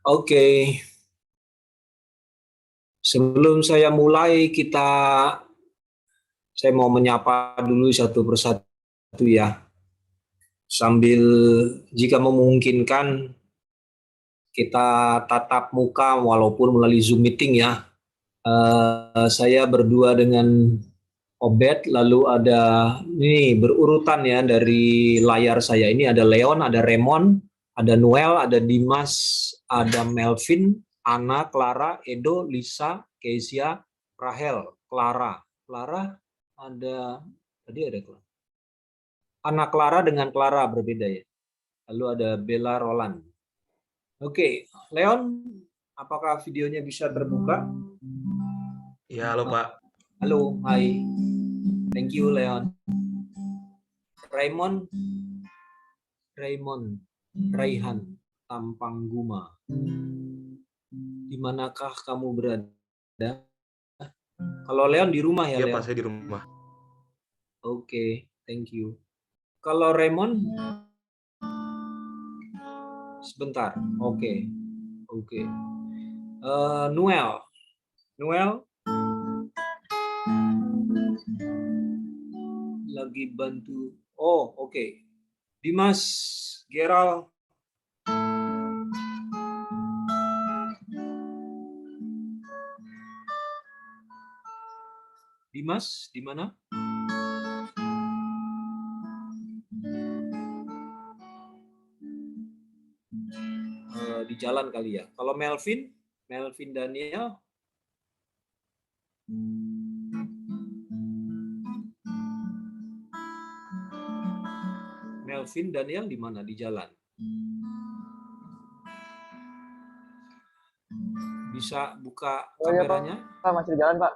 Oke, sebelum saya mulai, saya mau menyapa dulu satu persatu ya. Sambil jika memungkinkan kita tatap muka walaupun melalui Zoom meeting ya. Saya berdua dengan Obed, lalu ada ini berurutan ya dari layar saya. Ini ada Leon, ada Raymond, ada Noel, ada Dimas, ada Melvin, Ana, Clara, Edo, Lisa, Kezia, Rahel, Clara, ada tadi ada Clara. Ana Clara dengan Clara berbeda ya. Lalu ada Bella Roland. Oke, Leon, apakah videonya bisa terbuka? Ya, halo Pak. Halo, hai. Thank you, Leon. Raymond, Raihan, Tampangguma. Di manakah kamu berada? Kalau Leon di rumah ya, Iya Leon? Pak, saya di rumah. Oke, thank you. Kalau Raymond, sebentar. Oke. Noel lagi bantu. Oh, oke. Dimas, Gerald, Dimas, di mana? Di jalan kali ya. Kalau Melvin Daniel, di mana? Di jalan. Bisa buka kameranya? Pak, masih di jalan, Pak.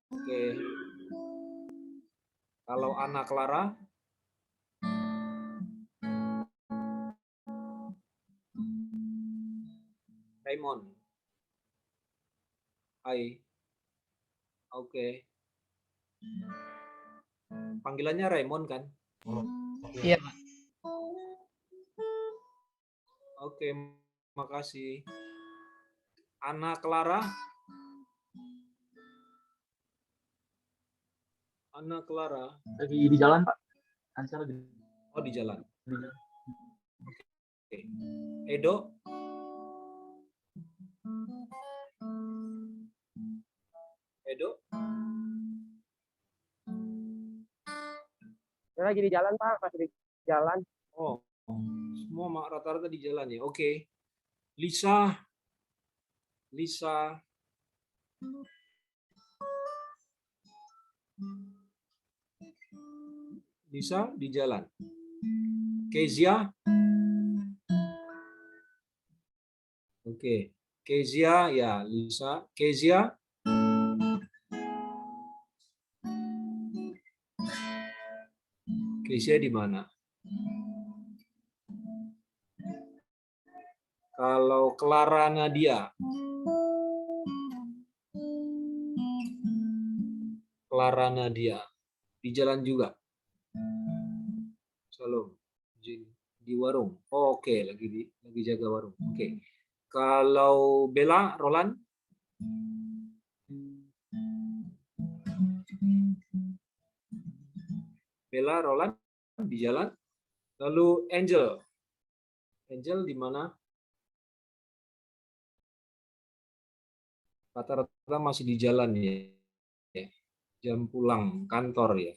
Oke. Kalau Ana Clara? Raymond. Hai. Oke. Panggilannya Raymond kan? Iya, Pak. Oke, makasih. Ana Clara? Ana Clara? Lagi di jalan, Pak. Oh, di jalan. Oke. Edo? Saya lagi di jalan, Pak. Masih di jalan. Oh, semua rata-rata di jalan ya. Oke. Lisa di jalan. Kezia? Oke. Kezia ya, Lisa. Kezia? Kezia di mana? Kalau Clara Nadia? Di jalan juga. Shalom. Di warung. Oh, oke, lagi jaga warung. Oke. Kalau Bella Roland? Di jalan. Lalu Angel di mana? Rata-rata masih di jalan ya. Jam pulang kantor ya.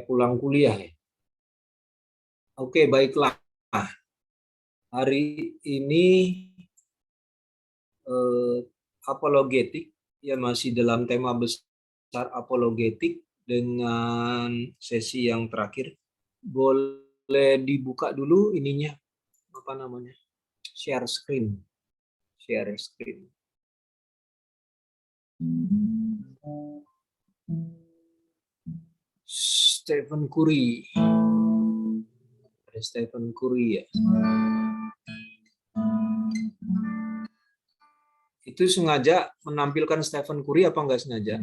Pulang kuliah ya. Oke, baiklah. Hari ini apologetik ya, masih dalam tema besar apologetik dengan sesi yang terakhir. Boleh dibuka dulu ininya, apa namanya? Share screen. Stephen Curry. Ada Stephen Curry ya. Itu sengaja menampilkan Stephen Curry apa enggak sengaja?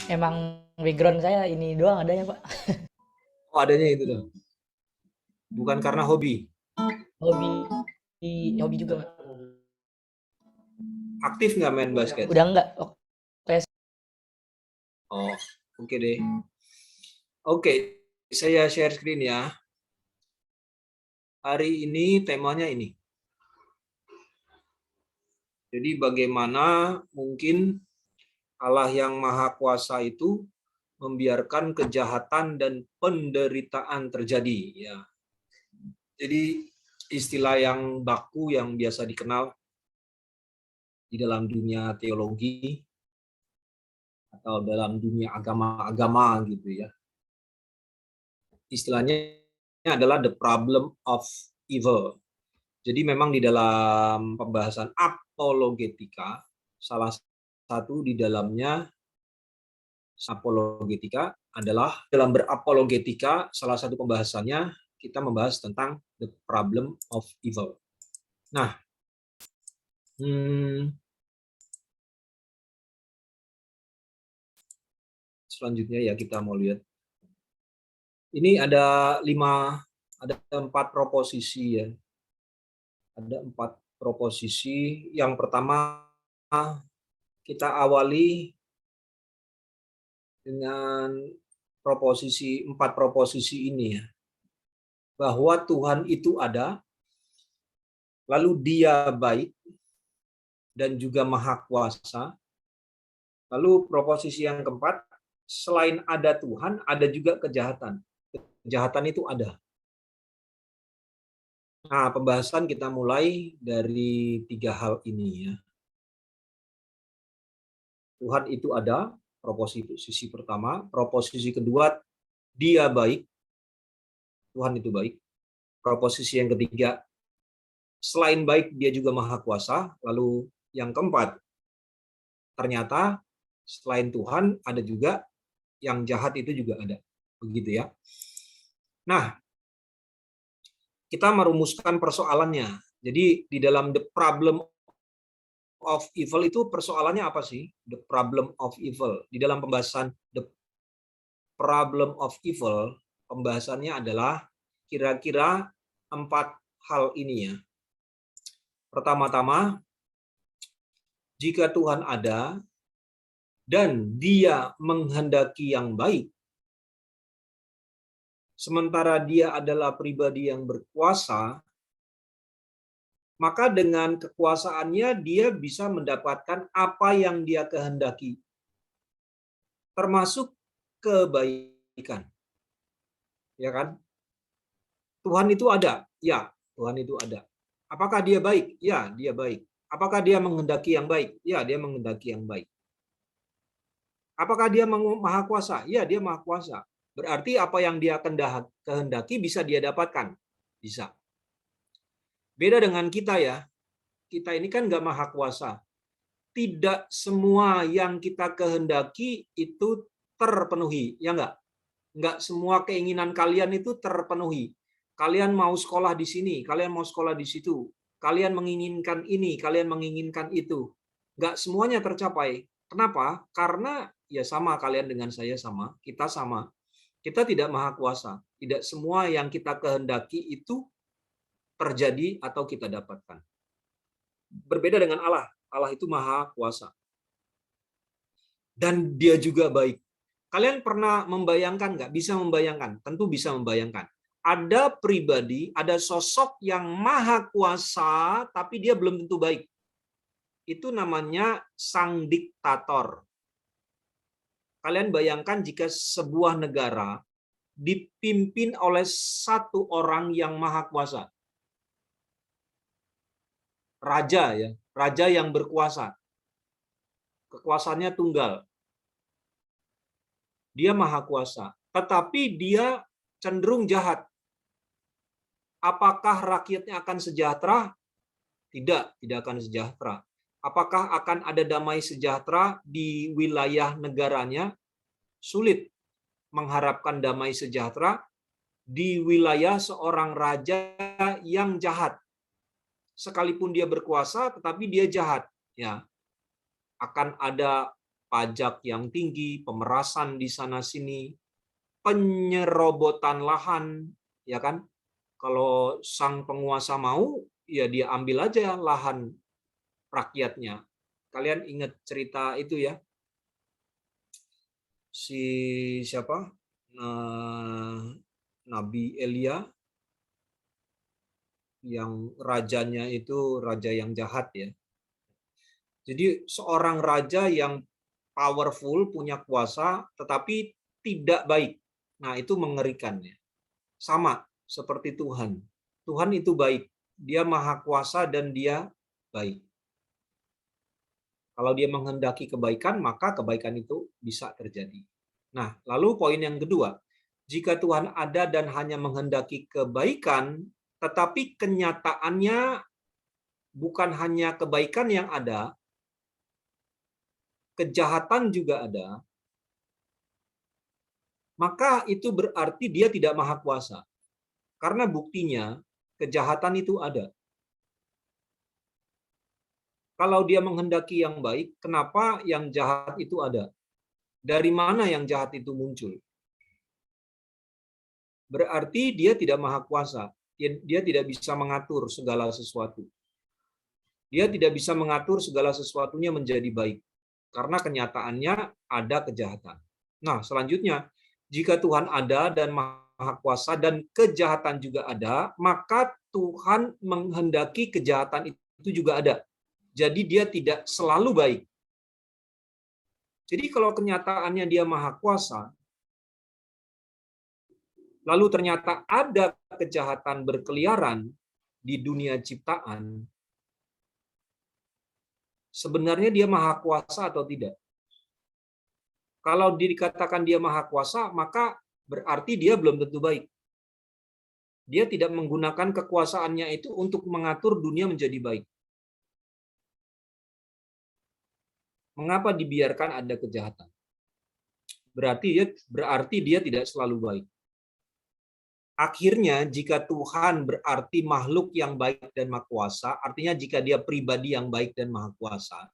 Emang background saya ini doang adanya, Pak. Oh, adanya itu tuh. Bukan karena hobi. Hobi hobi juga, Mas. Aktif nggak main basket? Udah enggak. Oh, oke deh. Oke, saya share screen ya. Hari ini temanya ini. Jadi bagaimana mungkin Allah yang Maha Kuasa itu membiarkan kejahatan dan penderitaan terjadi ya. Jadi istilah yang baku yang biasa dikenal di dalam dunia teologi atau dalam dunia agama-agama gitu ya. Istilahnya adalah the problem of evil. Jadi memang di dalam pembahasan apologetika, salah satu di dalamnya apologetika adalah dalam berapologetika, salah satu pembahasannya kita membahas tentang the problem of evil. Nah, selanjutnya ya kita mau lihat. Ini ada 4 proposisi ya. Ada 4 proposisi. Yang pertama kita awali dengan 4 proposisi ini ya. Bahwa Tuhan itu ada, lalu Dia baik dan juga Maha Kuasa. Lalu proposisi yang keempat, selain ada Tuhan, ada juga kejahatan. Kejahatan itu ada. Nah, pembahasan kita mulai dari 3 hal ini ya. Tuhan itu ada, proposisi pertama. Proposisi kedua, Dia baik. Tuhan itu baik. Proposisi yang ketiga, selain baik, Dia juga Maha Kuasa. Lalu yang keempat, ternyata selain Tuhan ada juga yang jahat itu juga ada. Begitu ya. Nah, kita merumuskan persoalannya. Jadi di dalam the problem of evil itu persoalannya apa sih? The problem of evil. Di dalam pembahasan the problem of evil, pembahasannya adalah kira-kira 4 hal ini ya. Pertama-tama, jika Tuhan ada dan Dia menghendaki yang baik, sementara Dia adalah pribadi yang berkuasa, maka dengan kekuasaannya Dia bisa mendapatkan apa yang Dia kehendaki, termasuk kebaikan. Ya kan? Tuhan itu ada. Ya, Tuhan itu ada. Apakah Dia baik? Ya, Dia baik. Apakah Dia menghendaki yang baik? Ya, Dia menghendaki yang baik. Apakah Dia Maha Kuasa? Ya, Dia Maha Kuasa. Berarti apa yang Dia kehendaki bisa Dia dapatkan. Bisa. Beda dengan kita ya. Kita ini kan nggak Maha Kuasa. Tidak semua yang kita kehendaki itu terpenuhi. Ya nggak? Nggak semua keinginan kalian itu terpenuhi. Kalian mau sekolah di sini, kalian mau sekolah di situ. Kalian menginginkan ini, kalian menginginkan itu. Nggak semuanya tercapai. Kenapa? Karena ya sama kalian dengan saya sama, kita sama. Kita tidak Maha Kuasa. Tidak semua yang kita kehendaki itu terjadi atau kita dapatkan. Berbeda dengan Allah. Allah itu Maha Kuasa. Dan Dia juga baik. Kalian pernah membayangkan nggak? Bisa membayangkan? Tentu bisa membayangkan. Ada pribadi, ada sosok yang Maha Kuasa, tapi dia belum tentu baik. Itu namanya sang diktator. Kalian bayangkan jika sebuah negara dipimpin oleh satu orang yang Maha Kuasa. Raja ya, raja yang berkuasa. Kekuasaannya tunggal. Dia Maha Kuasa, tetapi dia cenderung jahat. Apakah rakyatnya akan sejahtera? Tidak, tidak akan sejahtera. Apakah akan ada damai sejahtera di wilayah negaranya? Sulit mengharapkan damai sejahtera di wilayah seorang raja yang jahat. Sekalipun dia berkuasa, tetapi dia jahat. Ya, akan ada pajak yang tinggi, pemerasan di sana sini, penyerobotan lahan, ya kan? Kalau sang penguasa mau, ya dia ambil aja lahan rakyatnya. Kalian ingat cerita itu ya? Si siapa? Nabi Elia yang rajanya itu raja yang jahat ya. Jadi seorang raja yang powerful, punya kuasa, tetapi tidak baik. Nah, itu mengerikan ya. Sama seperti Tuhan. Tuhan itu baik. Dia maha kuasa dan dia baik. Kalau dia menghendaki kebaikan, maka kebaikan itu bisa terjadi. Nah, lalu poin yang kedua. Jika Tuhan ada dan hanya menghendaki kebaikan, tetapi kenyataannya bukan hanya kebaikan yang ada, kejahatan juga ada, maka itu berarti dia tidak maha kuasa. Karena buktinya kejahatan itu ada. Kalau dia menghendaki yang baik, kenapa yang jahat itu ada? Dari mana yang jahat itu muncul? Berarti dia tidak maha kuasa. Dia tidak bisa mengatur segala sesuatu. Dia tidak bisa mengatur segala sesuatunya menjadi baik. Karena kenyataannya ada kejahatan. Nah, selanjutnya, jika Tuhan ada dan maha kuasa dan kejahatan juga ada, maka Tuhan menghendaki kejahatan itu juga ada. Jadi dia tidak selalu baik. Jadi kalau kenyataannya dia maha kuasa, lalu ternyata ada kejahatan berkeliaran di dunia ciptaan, sebenarnya dia maha kuasa atau tidak? Kalau dikatakan dia maha kuasa, maka berarti dia belum tentu baik. Dia tidak menggunakan kekuasaannya itu untuk mengatur dunia menjadi baik. Mengapa dibiarkan ada kejahatan? Berarti dia tidak selalu baik. Akhirnya, jika Tuhan berarti makhluk yang baik dan maha kuasa, artinya jika dia pribadi yang baik dan maha kuasa,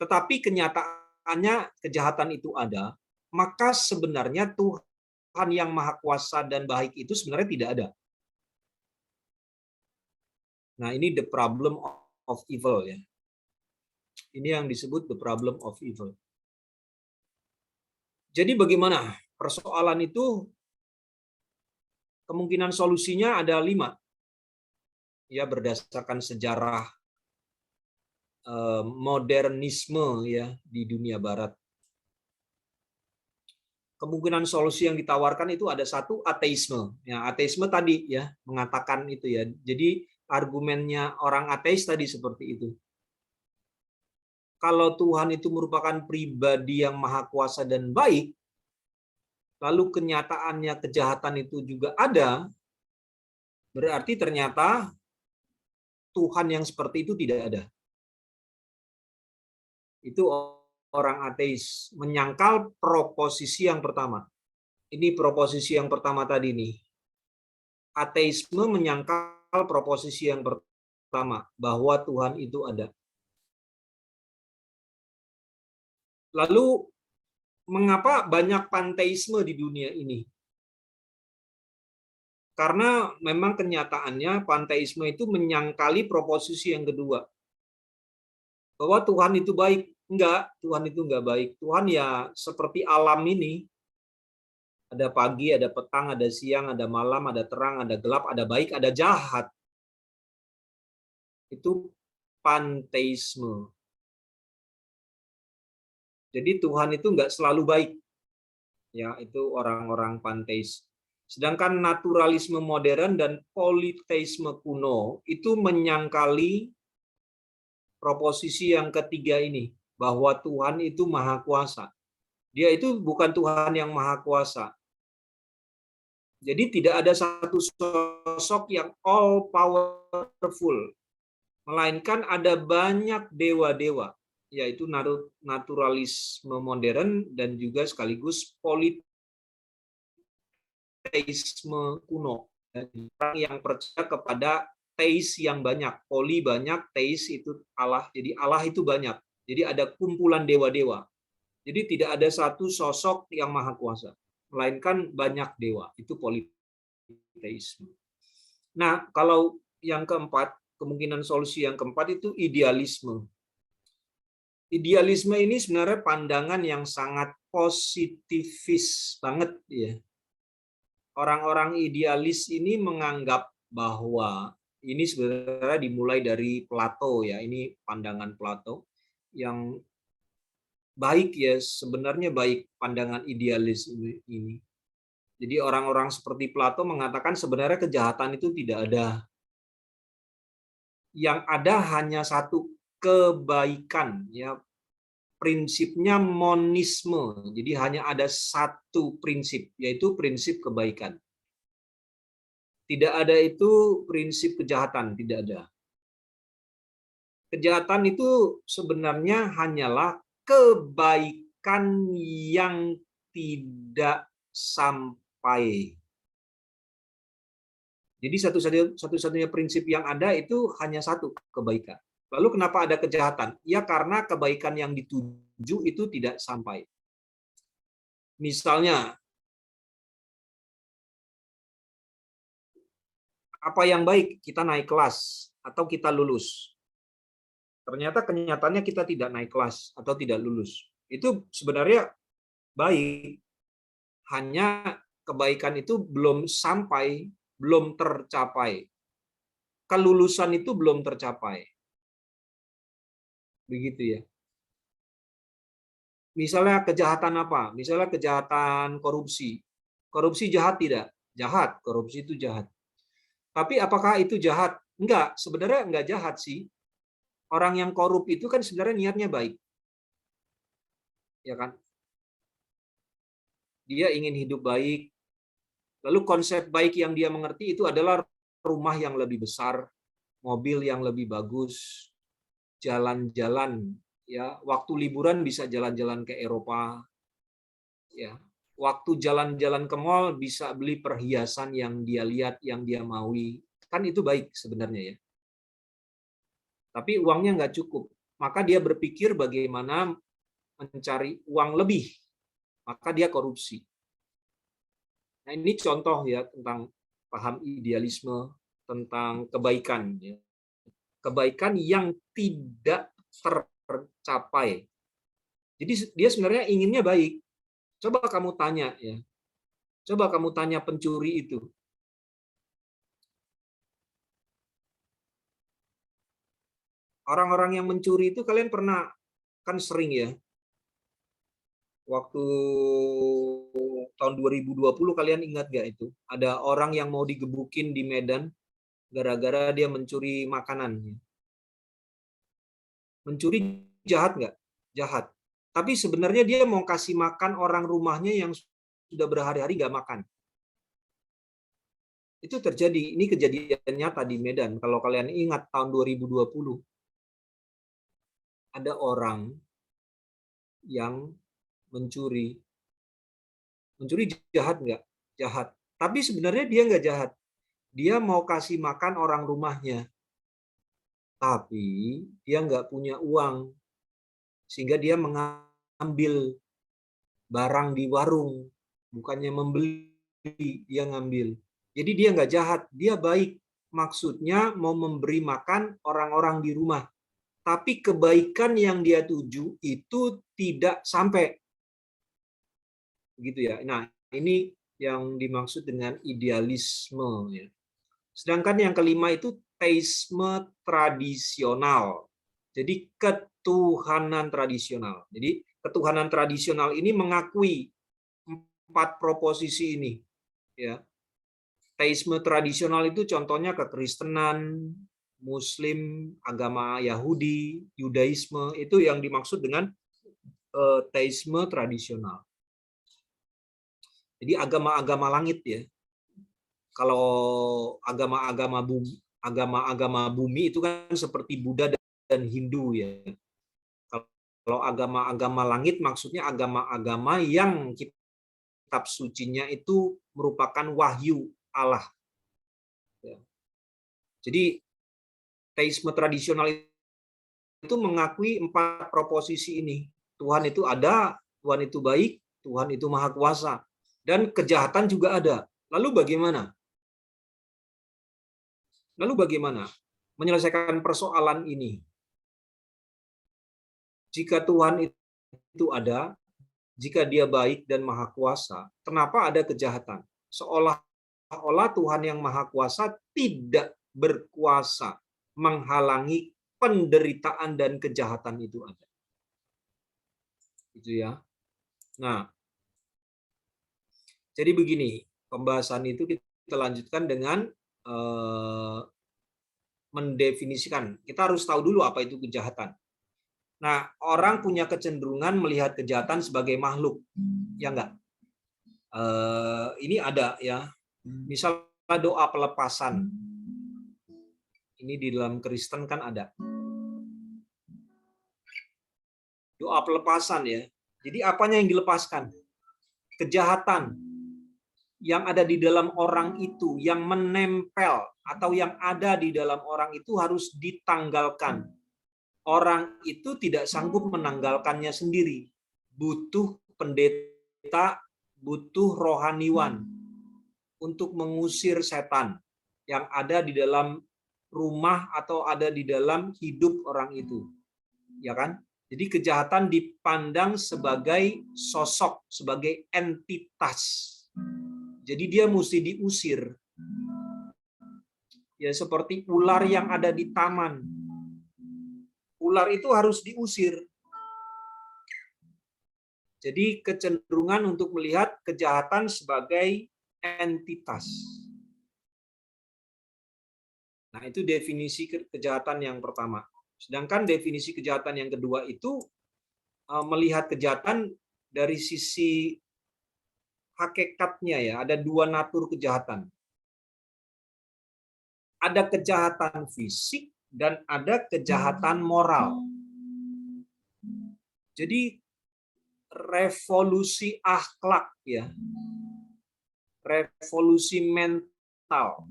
tetapi kenyataannya kejahatan itu ada, maka sebenarnya Tuhan yang maha kuasa dan baik itu sebenarnya tidak ada. Nah, ini the problem of evil ya. Ini yang disebut the problem of evil. Jadi bagaimana? Persoalan itu kemungkinan solusinya ada 5. Ya, berdasarkan sejarah modernisme ya di dunia barat. Kemungkinan solusi yang ditawarkan itu ada 1, ateisme. Ya, ateisme tadi ya mengatakan itu ya. Jadi argumennya orang ateis tadi seperti itu. Kalau Tuhan itu merupakan pribadi yang maha kuasa dan baik, lalu kenyataannya kejahatan itu juga ada, berarti ternyata Tuhan yang seperti itu tidak ada. Itu orang ateis menyangkal proposisi yang pertama. Ini proposisi yang pertama tadi nih. Ateisme menyangkal proposisi yang pertama, bahwa Tuhan itu ada. Lalu, mengapa banyak panteisme di dunia ini? Karena memang kenyataannya panteisme itu menyangkali proposisi yang kedua. Bahwa Tuhan itu baik. Enggak, Tuhan itu enggak baik. Tuhan ya seperti alam ini. Ada pagi, ada petang, ada siang, ada malam, ada terang, ada gelap, ada baik, ada jahat. Itu panteisme. Jadi Tuhan itu enggak selalu baik. Ya, itu orang-orang panteis. Sedangkan naturalisme modern dan politeisme kuno itu menyangkali proposisi yang ketiga ini, bahwa Tuhan itu maha kuasa. Dia itu bukan Tuhan yang maha kuasa. Jadi tidak ada satu sosok yang all powerful, melainkan ada banyak dewa-dewa, yaitu naturalisme modern dan juga sekaligus politeisme kuno. Orang yang percaya kepada teis yang banyak, poli banyak, teis itu Allah. Jadi Allah itu banyak. Jadi ada kumpulan dewa-dewa. Jadi tidak ada satu sosok yang maha kuasa, melainkan banyak dewa. Itu teisme. Nah, kalau yang keempat, kemungkinan solusi yang keempat itu idealisme. Idealisme ini sebenarnya pandangan yang sangat positifis banget ya. Orang-orang idealis ini menganggap bahwa ini sebenarnya dimulai dari Plato ya, ini pandangan Plato yang baik ya, sebenarnya baik pandangan idealis ini. Jadi orang-orang seperti Plato mengatakan sebenarnya kejahatan itu tidak ada. Yang ada hanya satu, kebaikan ya. Prinsipnya monisme. Jadi hanya ada satu prinsip, yaitu prinsip kebaikan. Tidak ada itu prinsip kejahatan, tidak ada. Kejahatan itu sebenarnya hanyalah kebaikan yang tidak sampai. Jadi satu-satunya prinsip yang ada itu hanya satu, kebaikan. Lalu kenapa ada kejahatan? Ya karena kebaikan yang dituju itu tidak sampai. Misalnya, apa yang baik? Kita naik kelas atau kita lulus. Ternyata kenyataannya kita tidak naik kelas atau tidak lulus. Itu sebenarnya baik. Hanya kebaikan itu belum sampai, belum tercapai. Kelulusan itu belum tercapai. Begitu ya. Misalnya kejahatan apa? Misalnya kejahatan korupsi. Korupsi jahat tidak? Jahat, korupsi itu jahat. Tapi apakah itu jahat? Enggak, sebenarnya enggak jahat sih. Orang yang korup itu kan sebenarnya niatnya baik. Ya kan? Dia ingin hidup baik. Lalu konsep baik yang dia mengerti itu adalah rumah yang lebih besar, mobil yang lebih bagus, jalan-jalan ya, waktu liburan bisa jalan-jalan ke Eropa ya, waktu jalan-jalan ke mall bisa beli perhiasan yang dia lihat, yang dia maui, kan itu baik sebenarnya ya. Tapi uangnya nggak cukup, maka dia berpikir bagaimana mencari uang lebih, maka dia korupsi. Nah ini contoh ya tentang paham idealisme, tentang kebaikan ya. Kebaikan yang tidak tercapai. Jadi dia sebenarnya inginnya baik. Coba kamu tanya ya. Coba kamu tanya pencuri itu. Orang-orang yang mencuri itu kalian pernah kan sering ya. Waktu tahun 2020 kalian ingat gak itu? Ada orang yang mau digebukin di Medan gara-gara dia mencuri makanan. Mencuri jahat nggak? Jahat. Tapi sebenarnya dia mau kasih makan orang rumahnya yang sudah berhari-hari nggak makan. Itu terjadi. Ini kejadian nyata di Medan. Kalau kalian ingat tahun 2020, ada orang yang mencuri. Mencuri jahat nggak? Jahat. Tapi sebenarnya dia nggak jahat. Dia mau kasih makan orang rumahnya. Tapi dia nggak punya uang. Sehingga dia mengambil barang di warung. Bukannya membeli, dia ngambil. Jadi dia nggak jahat, dia baik. Maksudnya mau memberi makan orang-orang di rumah. Tapi kebaikan yang dia tuju itu tidak sampai. Begitu ya. Nah, ini yang dimaksud dengan idealisme. Ya. Sedangkan yang kelima itu teisme tradisional. Jadi ketuhanan tradisional. Jadi ketuhanan tradisional ini mengakui 4 proposisi ini. Ya. Teisme tradisional itu contohnya kekristenan, Muslim, agama Yahudi, Yudaisme, itu yang dimaksud dengan teisme tradisional. Jadi agama-agama langit ya. Kalau agama-agama bumi itu kan seperti Buddha dan Hindu ya. Kalau agama-agama langit maksudnya agama-agama yang kitab sucinya itu merupakan wahyu Allah. Ya. Jadi teisme tradisional itu mengakui 4 proposisi ini. Tuhan itu ada, Tuhan itu baik, Tuhan itu maha kuasa. Dan kejahatan juga ada. Lalu bagaimana? Lalu bagaimana menyelesaikan persoalan ini? Jika Tuhan itu ada, jika Dia baik dan maha kuasa, kenapa ada kejahatan? Seolah-olah Tuhan yang maha kuasa tidak berkuasa menghalangi penderitaan dan kejahatan itu ada. Gitu ya. Nah, jadi begini, pembahasan itu kita lanjutkan dengan mendefinisikan. Kita harus tahu dulu apa itu kejahatan. Nah, orang punya kecenderungan melihat kejahatan sebagai makhluk, ya enggak? Ini ada ya, misalnya doa pelepasan. Ini di dalam Kristen kan ada. Doa pelepasan ya. Jadi apanya yang dilepaskan? Kejahatan yang ada di dalam orang itu, yang menempel atau yang ada di dalam orang itu harus ditanggalkan. Orang itu tidak sanggup menanggalkannya sendiri. Butuh pendeta, butuh rohaniwan untuk mengusir setan yang ada di dalam rumah atau ada di dalam hidup orang itu. Ya kan? Jadi kejahatan dipandang sebagai sosok, sebagai entitas. Jadi dia mesti diusir. Ya seperti ular yang ada di taman. Ular itu harus diusir. Jadi kecenderungan untuk melihat kejahatan sebagai entitas. Nah, itu definisi kejahatan yang pertama. Sedangkan definisi kejahatan yang kedua itu melihat kejahatan dari sisi hakikatnya ya. Ada dua natur kejahatan. Ada kejahatan fisik dan ada kejahatan moral. Jadi revolusi akhlak ya. Revolusi mental.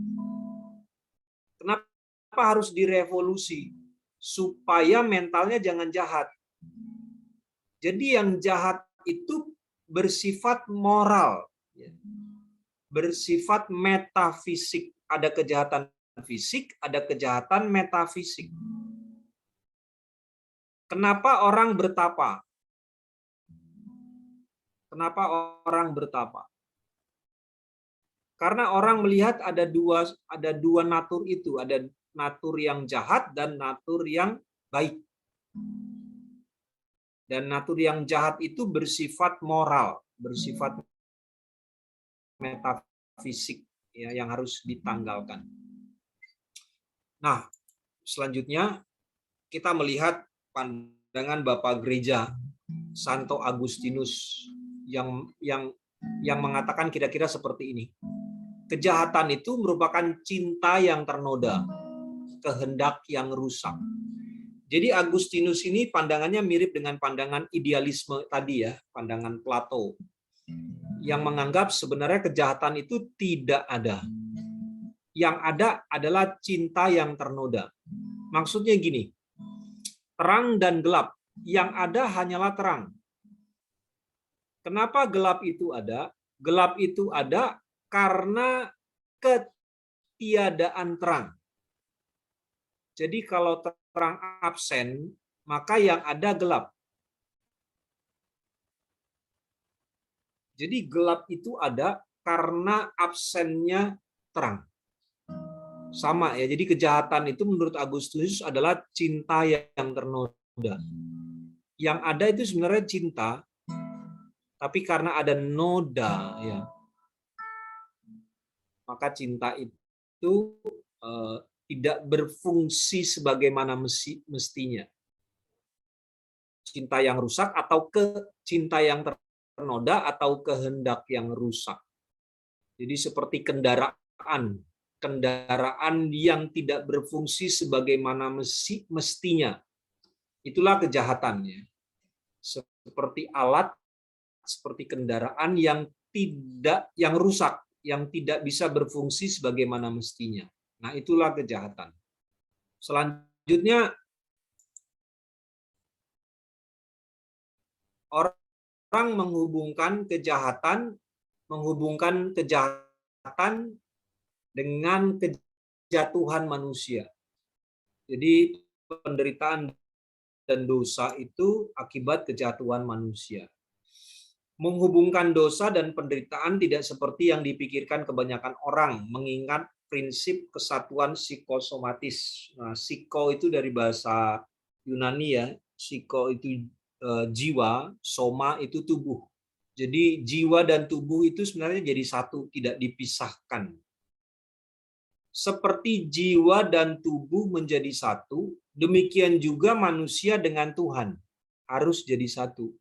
Kenapa harus direvolusi? Supaya mentalnya jangan jahat. Jadi yang jahat itu bersifat moral, bersifat metafisik. Ada kejahatan fisik, ada kejahatan metafisik. Kenapa orang bertapa? Kenapa orang bertapa? Karena orang melihat ada dua natur itu, ada natur yang jahat dan natur yang baik. Dan natur yang jahat itu bersifat moral, bersifat metafisik ya, yang harus ditanggalkan. Nah, selanjutnya kita melihat pandangan Bapak Gereja Santo Agustinus yang mengatakan kira-kira seperti ini. Kejahatan itu merupakan cinta yang ternoda, kehendak yang rusak. Jadi Agustinus ini pandangannya mirip dengan pandangan idealisme tadi ya, pandangan Plato, yang menganggap sebenarnya kejahatan itu tidak ada. Yang ada adalah cinta yang ternoda. Maksudnya gini, terang dan gelap, yang ada hanyalah terang. Kenapa gelap itu ada? Gelap itu ada karena ketiadaan terang. Jadi kalau terang absen, maka yang ada gelap. Jadi gelap itu ada karena absennya terang. Sama ya, jadi kejahatan itu menurut Agustinus adalah cinta yang ternoda. Yang ada itu sebenarnya cinta, tapi karena ada noda ya, maka cinta itu tidak berfungsi sebagaimana mestinya. Cinta yang rusak atau cinta yang ternoda atau kehendak yang rusak. Jadi seperti kendaraan yang tidak berfungsi sebagaimana mestinya. Itulah kejahatannya. Seperti alat, seperti kendaraan yang rusak, yang tidak bisa berfungsi sebagaimana mestinya. Nah, itulah kejahatan. Selanjutnya, orang menghubungkan kejahatan dengan kejatuhan manusia. Jadi penderitaan dan dosa itu akibat kejatuhan manusia. Menghubungkan dosa dan penderitaan tidak seperti yang dipikirkan kebanyakan orang, mengingat prinsip kesatuan psikosomatis. Nah, psiko itu dari bahasa Yunani ya, psiko itu jiwa, soma itu tubuh. Jadi jiwa dan tubuh itu sebenarnya jadi satu, tidak dipisahkan. Seperti jiwa dan tubuh menjadi satu, demikian juga manusia dengan Tuhan harus jadi satu.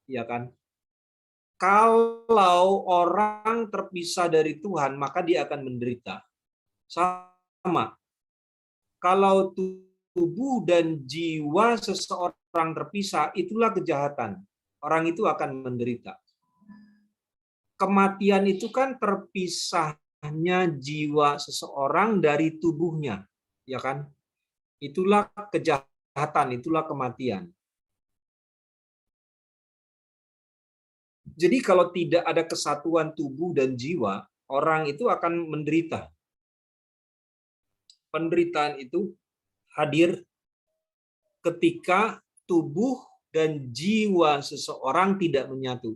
Ya kan? Kalau orang terpisah dari Tuhan, maka dia akan menderita. Sama. Kalau tubuh dan jiwa seseorang terpisah, itulah kejahatan. Orang itu akan menderita. Kematian itu kan terpisahnya jiwa seseorang dari tubuhnya, ya kan? Itulah kejahatan, itulah kematian. Jadi kalau tidak ada kesatuan tubuh dan jiwa, orang itu akan menderita. Penderitaan itu hadir ketika tubuh dan jiwa seseorang tidak menyatu.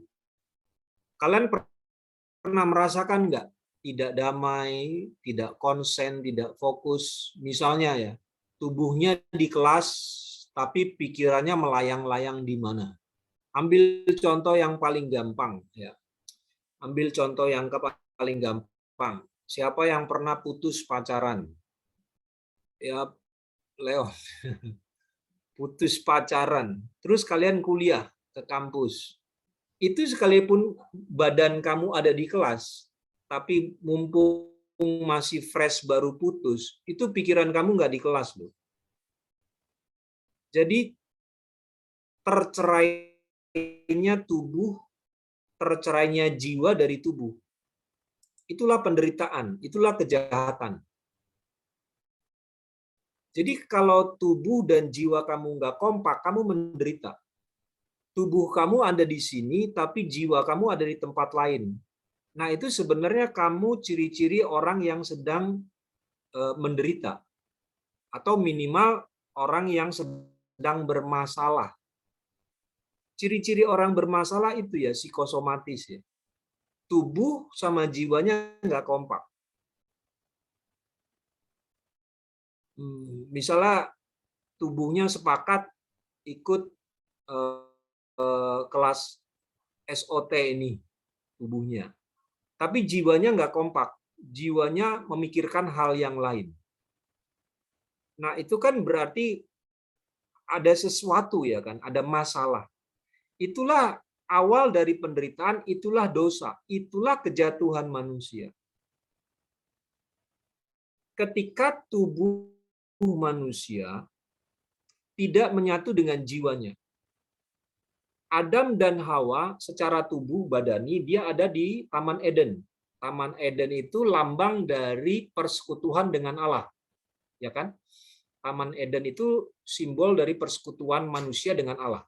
Kalian pernah merasakan nggak? Tidak damai, tidak konsen, tidak fokus. Misalnya ya, tubuhnya di kelas, tapi pikirannya melayang-layang di mana. Ambil contoh yang paling gampang ya. Ambil contoh yang paling gampang. Siapa yang pernah putus pacaran? Ya, Leo. Putus pacaran. Terus kalian kuliah ke kampus. Itu sekalipun badan kamu ada di kelas, tapi mumpung masih fresh baru putus, itu pikiran kamu nggak di kelas loh. Jadi tercerainya tubuh, tercerainya jiwa dari tubuh. Itulah penderitaan, itulah kejahatan. Jadi kalau tubuh dan jiwa kamu nggak kompak, kamu menderita. Tubuh kamu ada di sini, tapi jiwa kamu ada di tempat lain. Nah, itu sebenarnya kamu ciri-ciri orang yang sedang menderita. Atau minimal orang yang sedang bermasalah. Ciri-ciri orang bermasalah itu ya psikosomatis ya. Tubuh sama jiwanya nggak kompak. Misalnya tubuhnya sepakat ikut kelas SOT ini tubuhnya. Tapi jiwanya nggak kompak. Jiwanya memikirkan hal yang lain. Nah, itu kan berarti ada sesuatu ya kan, ada masalah. Itulah awal dari penderitaan, itulah dosa, itulah kejatuhan manusia. Ketika tubuh manusia tidak menyatu dengan jiwanya. Adam dan Hawa secara tubuh badani dia ada di Taman Eden. Taman Eden itu lambang dari persekutuan dengan Allah. Ya kan? Taman Eden itu simbol dari persekutuan manusia dengan Allah.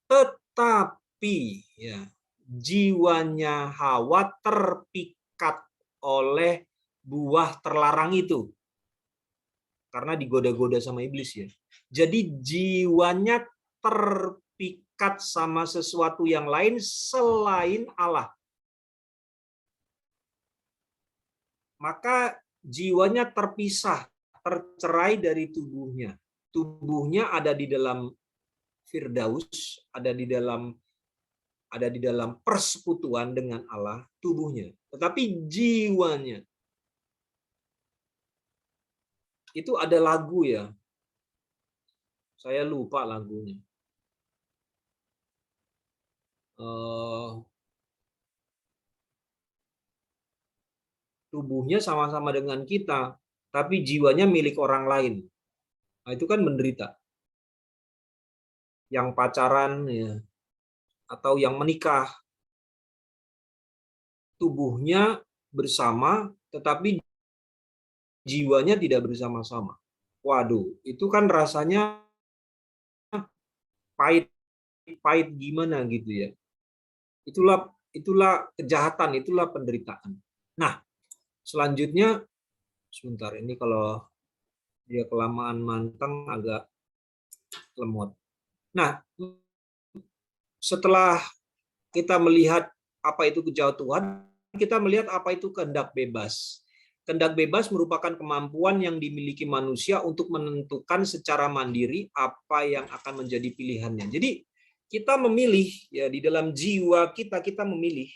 Tetapi ya, jiwanya Hawa terpikat oleh buah terlarang itu. Karena digoda-goda sama iblis ya. Jadi jiwanya terpikat sama sesuatu yang lain selain Allah. Maka jiwanya terpisah, tercerai dari tubuhnya. Tubuhnya ada di dalam Firdaus, ada di dalam persekutuan dengan Allah, tubuhnya. Tetapi jiwanya itu ada lagu ya. Saya lupa lagunya. Tubuhnya sama-sama dengan kita, tapi jiwanya milik orang lain. Nah, itu kan menderita. Yang pacaran ya, atau yang menikah, tubuhnya bersama, tetapi jiwanya tidak bersama-sama. Waduh, itu kan rasanya pahit gimana gitu ya. Itulah kejahatan, itulah penderitaan. Nah, Selanjutnya, sebentar, ini kalau dia kelamaan manteng agak lemot. Nah, setelah kita melihat apa itu kejatuhan, kita melihat apa itu kehendak bebas. Kehendak bebas merupakan kemampuan yang dimiliki manusia untuk menentukan secara mandiri apa yang akan menjadi pilihannya. Jadi kita memilih, ya, di dalam jiwa kita memilih.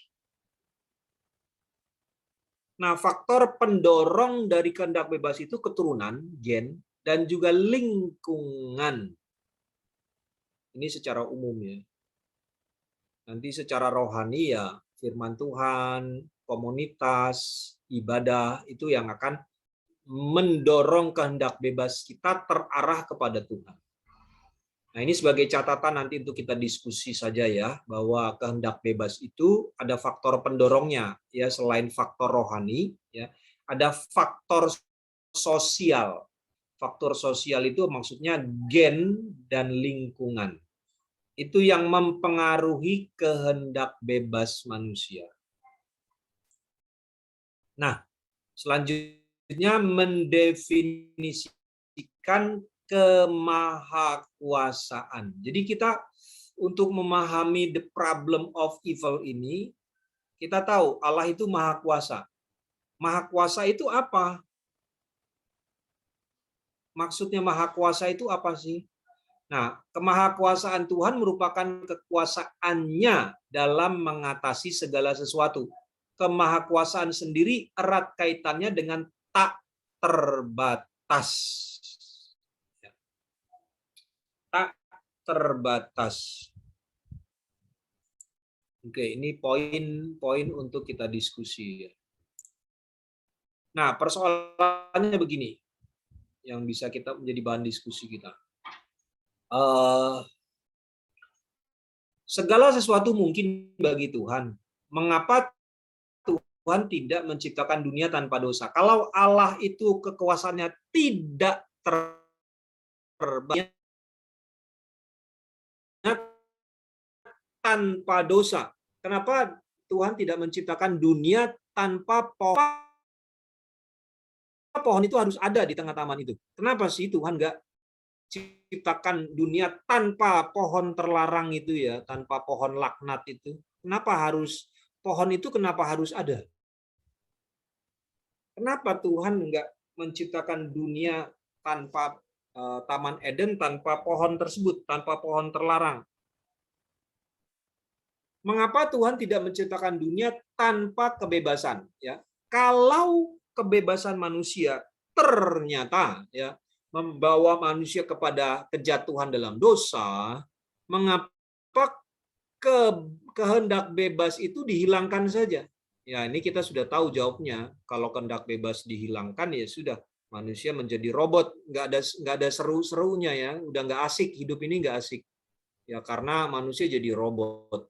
Nah, faktor pendorong dari kehendak bebas itu keturunan, gen, dan juga lingkungan. Ini secara umum ya. Nanti secara rohani ya firman Tuhan, komunitas, ibadah itu yang akan mendorong kehendak bebas kita terarah kepada Tuhan. Nah, ini sebagai catatan nanti untuk kita diskusi saja ya, bahwa kehendak bebas itu ada faktor pendorongnya ya, selain faktor rohani ya, ada faktor sosial. Faktor sosial itu maksudnya gen dan lingkungan. Itu yang mempengaruhi kehendak bebas manusia. Nah, selanjutnya mendefinisikan kemahakuasaan. Jadi kita untuk memahami the problem of evil ini, kita tahu Allah itu maha kuasa. Maha kuasa itu apa? Maksudnya maha kuasa itu apa sih? Nah, kemahakuasaan Tuhan merupakan kekuasaannya dalam mengatasi segala sesuatu. Kemahakuasaan sendiri erat kaitannya dengan tak terbatas. Tak terbatas. Oke, ini poin-poin untuk kita diskusi. Nah, persoalannya begini, yang bisa kita menjadi bahan diskusi kita. Segala sesuatu mungkin bagi Tuhan. Mengapa Tuhan tidak menciptakan dunia tanpa dosa? Kalau Allah itu kekuasaannya tidak terbatas tanpa dosa, kenapa Tuhan tidak menciptakan dunia tanpa pohon? Pohon itu harus ada di tengah taman itu. Kenapa sih Tuhan nggak ciptakan dunia tanpa pohon terlarang itu ya, tanpa pohon laknat itu? Kenapa harus pohon itu? Kenapa harus ada? Kenapa Tuhan nggak menciptakan dunia tanpa Taman Eden, tanpa pohon tersebut, tanpa pohon terlarang? Mengapa Tuhan tidak menciptakan dunia tanpa kebebasan? Ya, kalau kebebasan manusia ternyata ya membawa manusia kepada kejatuhan dalam dosa, mengapa kehendak bebas itu dihilangkan saja? Ya, ini kita sudah tahu jawabnya. Kalau kehendak bebas dihilangkan, ya sudah, manusia menjadi robot, nggak ada seru-serunya ya, udah nggak asik, hidup ini nggak asik. Ya, karena manusia jadi robot.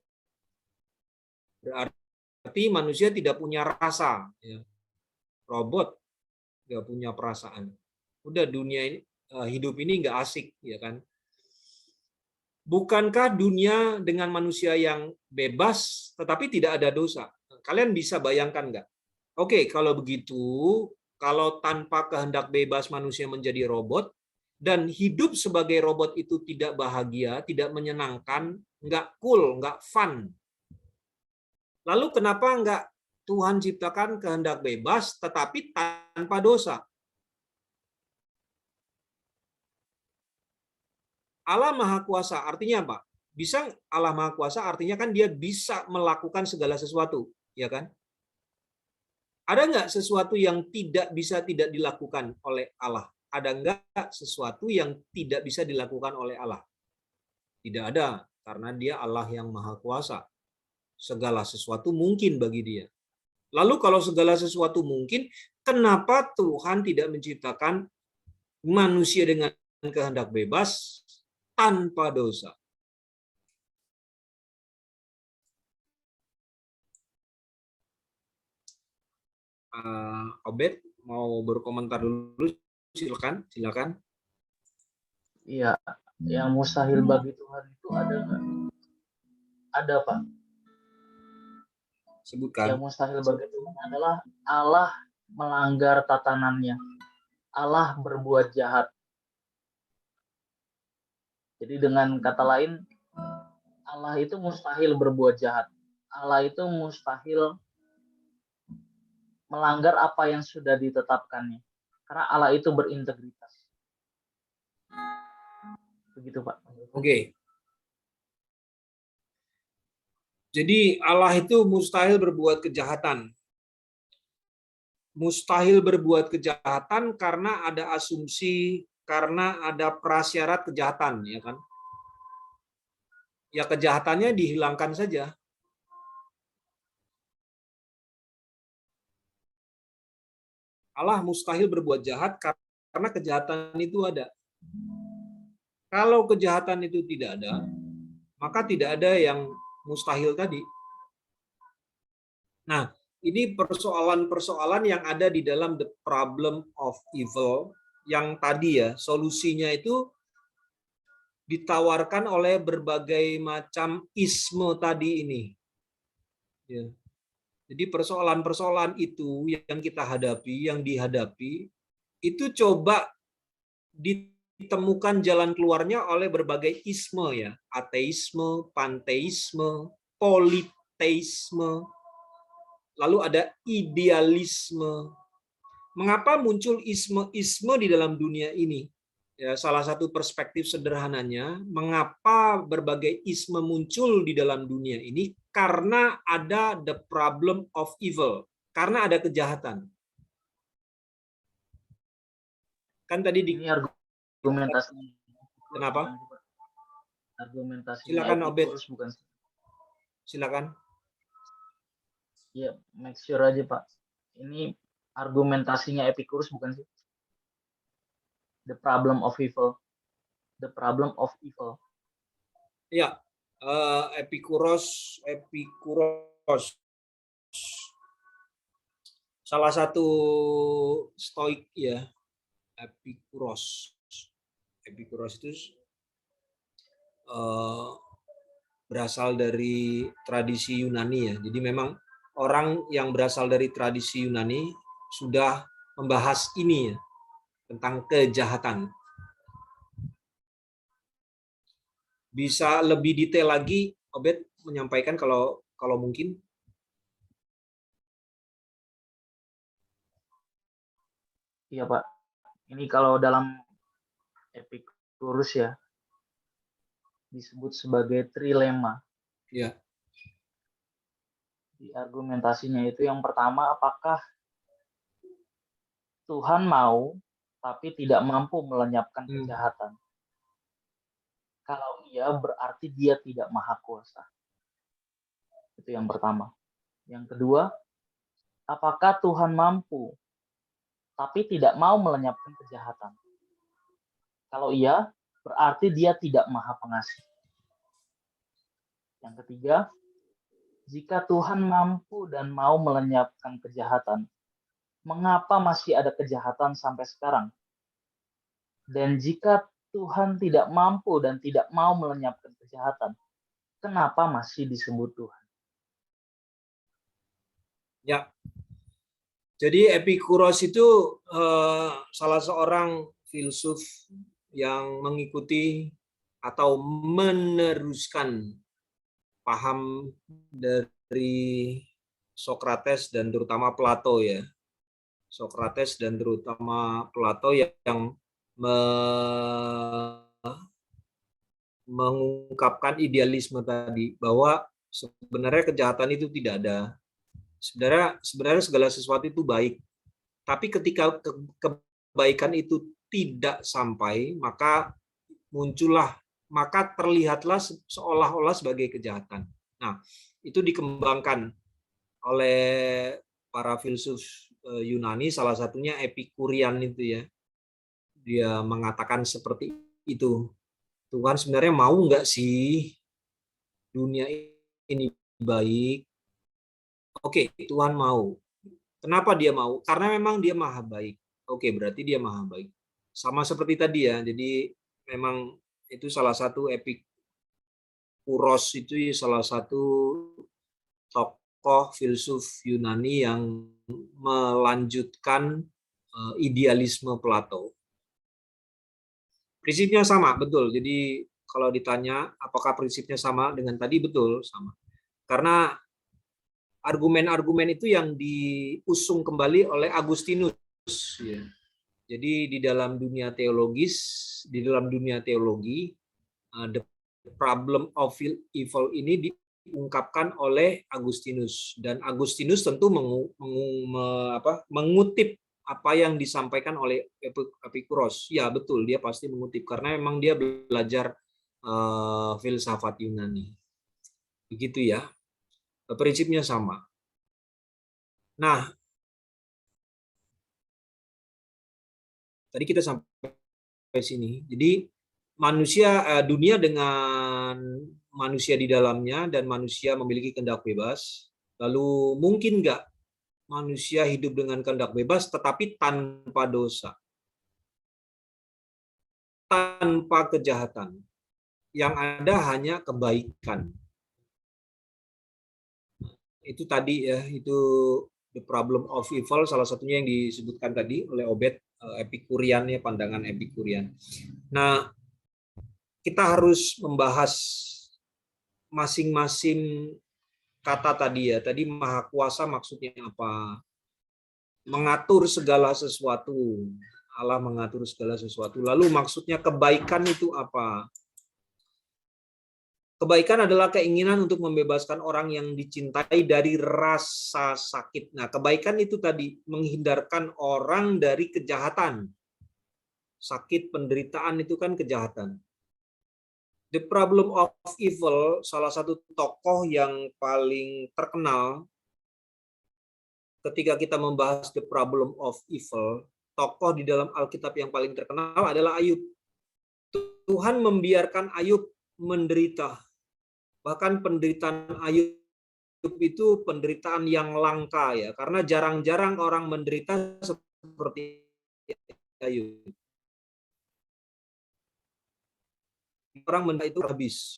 Berarti manusia tidak punya rasa, ya. Robot nggak punya perasaan. Udah dunia ini, hidup ini nggak asik, ya kan? Bukankah dunia dengan manusia yang bebas tetapi tidak ada dosa? Kalian bisa bayangkan nggak? Oke, kalau begitu, kalau tanpa kehendak bebas manusia menjadi robot, dan hidup sebagai robot itu tidak bahagia, tidak menyenangkan, nggak cool, nggak fun. Lalu kenapa nggak Tuhan ciptakan kehendak bebas tetapi tanpa dosa? Allah Maha Kuasa artinya apa? Bisa Allah Maha Kuasa artinya kan dia bisa melakukan segala sesuatu, ya kan? Ada nggak sesuatu yang tidak bisa tidak dilakukan oleh Allah? Ada nggak sesuatu yang tidak bisa dilakukan oleh Allah? Tidak ada, karena dia Allah yang Maha Kuasa. Segala sesuatu mungkin bagi dia. Lalu kalau segala sesuatu mungkin, kenapa Tuhan tidak menciptakan manusia dengan kehendak bebas tanpa dosa? Obed mau berkomentar dulu, silakan. Iya, yang mustahil bagi Tuhan itu ada nggak? Ada, Pak. Sebutkan. Yang mustahil bagi Tuhan adalah Allah melanggar tatanannya. Allah berbuat jahat. Jadi dengan kata lain, Allah itu mustahil berbuat jahat. Allah itu mustahil melanggar apa yang sudah ditetapkannya. Karena Allah itu berintegritas. Begitu, Pak. Oke. Jadi Allah itu mustahil berbuat kejahatan. Mustahil berbuat kejahatan karena ada asumsi, karena ada prasyarat kejahatan, ya kan? Ya kejahatannya dihilangkan saja. Allah mustahil berbuat jahat karena kejahatan itu ada. Kalau kejahatan itu tidak ada, maka tidak ada yang mustahil tadi. Nah, ini persoalan-persoalan yang ada di dalam the problem of evil yang tadi ya, solusinya itu ditawarkan oleh berbagai macam isme tadi ini. Ya. Jadi persoalan-persoalan itu yang kita hadapi, yang dihadapi, itu coba ditemukan jalan keluarnya oleh berbagai isme ya, ateisme, panteisme, politeisme, lalu ada idealisme. Mengapa muncul isme-isme di dalam dunia ini? Ya, salah satu perspektif sederhananya, mengapa berbagai isme muncul di dalam dunia ini? Karena ada the problem of evil, karena ada kejahatan. Kan tadi Ini argumentasi. Kenapa? Argumentasi. Silakan Obed. Bukan. Silakan. Ya, make sure aja, Pak. Ini argumentasinya Epicurus bukan sih? The problem of evil. The problem of evil. Ya, Epikuros. Salah satu stoik ya, Epikuros. Epikuros itu berasal dari tradisi Yunani ya. Jadi memang orang yang berasal dari tradisi Yunani sudah membahas ini ya, tentang kejahatan. Bisa lebih detail lagi, Obed menyampaikan kalau mungkin. Iya, Pak. Ini kalau dalam Epicurus ya, disebut sebagai trilema. Ya. Di argumentasinya itu yang pertama, apakah Tuhan mau tapi tidak mampu melenyapkan kejahatan? Kalau iya, berarti dia tidak maha kuasa. Itu yang pertama. Yang kedua, apakah Tuhan mampu tapi tidak mau melenyapkan kejahatan? Kalau iya, berarti dia tidak maha pengasih. Yang ketiga, jika Tuhan mampu dan mau melenyapkan kejahatan, mengapa masih ada kejahatan sampai sekarang? Dan jika Tuhan tidak mampu dan tidak mau melenyapkan kejahatan, kenapa masih disebut Tuhan? Ya. Jadi Epikuros itu salah seorang filsuf yang mengikuti atau meneruskan paham dari Sokrates dan terutama Plato ya. Sokrates dan terutama Plato yang mengungkapkan idealisme tadi, bahwa sebenarnya kejahatan itu tidak ada. Sebenarnya segala sesuatu itu baik. Tapi ketika kebaikan itu tidak sampai, maka terlihatlah seolah-olah sebagai kejahatan. Nah, itu dikembangkan oleh para filsuf Yunani, salah satunya Epikurian itu ya. Dia mengatakan seperti itu. Tuhan sebenarnya mau nggak sih dunia ini baik? Oke, Tuhan mau. Kenapa dia mau? Karena memang dia maha baik. Oke, berarti dia maha baik. Sama seperti tadi ya. Jadi memang itu salah satu Epikuros itu salah satu tokoh filsuf Yunani yang melanjutkan idealisme Plato. Prinsipnya sama, betul. Jadi kalau ditanya apakah prinsipnya sama dengan tadi, betul sama. Karena argumen-argumen itu yang diusung kembali oleh Agustinus. Ya. Jadi di dalam dunia teologi, the problem of evil ini diungkapkan oleh Agustinus, dan Agustinus tentu mengutip apa yang disampaikan oleh Epikuros. Ya betul, dia pasti mengutip karena memang dia belajar filsafat Yunani. Begitu ya. Prinsipnya sama. Nah, tadi kita sampai sini. Jadi dunia dengan manusia di dalamnya dan manusia memiliki kehendak bebas. Lalu mungkin nggak manusia hidup dengan kehendak bebas tetapi tanpa dosa, tanpa kejahatan. Yang ada hanya kebaikan. Itu tadi ya, itu the problem of evil, salah satunya yang disebutkan tadi oleh Obed, Epikurian ya, pandangan Epikurian. Nah, kita harus membahas masing-masing kata tadi ya. Tadi maha kuasa maksudnya apa? Mengatur segala sesuatu. Allah mengatur segala sesuatu. Lalu maksudnya kebaikan itu apa? Kebaikan adalah keinginan untuk membebaskan orang yang dicintai dari rasa sakit. Nah, kebaikan itu tadi menghindarkan orang dari kejahatan. Sakit, penderitaan itu kan kejahatan. The Problem of Evil, salah satu tokoh yang paling terkenal ketika kita membahas The Problem of Evil, tokoh di dalam Alkitab yang paling terkenal adalah Ayub. Tuhan membiarkan Ayub menderita. Bahkan penderitaan Ayub itu penderitaan yang langka ya, karena jarang-jarang orang menderita seperti Ayub. Orang menderita itu habis.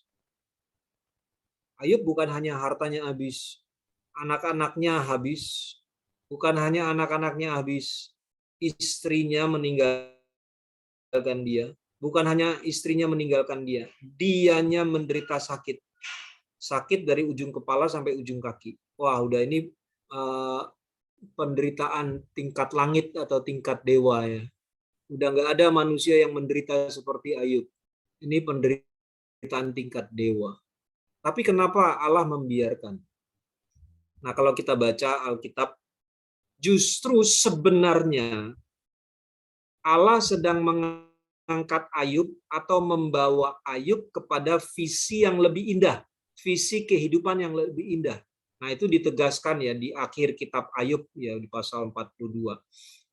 Ayub bukan hanya hartanya habis, anak-anaknya habis. Bukan hanya anak-anaknya habis, istrinya meninggalkan dia. Bukan hanya istrinya meninggalkan dia, dianya menderita sakit. Sakit dari ujung kepala sampai ujung kaki. Wah, udah ini penderitaan tingkat langit atau tingkat dewa ya. Udah nggak ada manusia yang menderita seperti Ayub. Ini penderitaan tingkat dewa. Tapi kenapa Allah membiarkan? Nah, kalau kita baca Alkitab, justru sebenarnya Allah sedang mengangkat Ayub atau membawa Ayub kepada visi yang lebih indah. Visi kehidupan yang lebih indah. Nah, itu ditegaskan ya di akhir kitab Ayub ya di pasal 42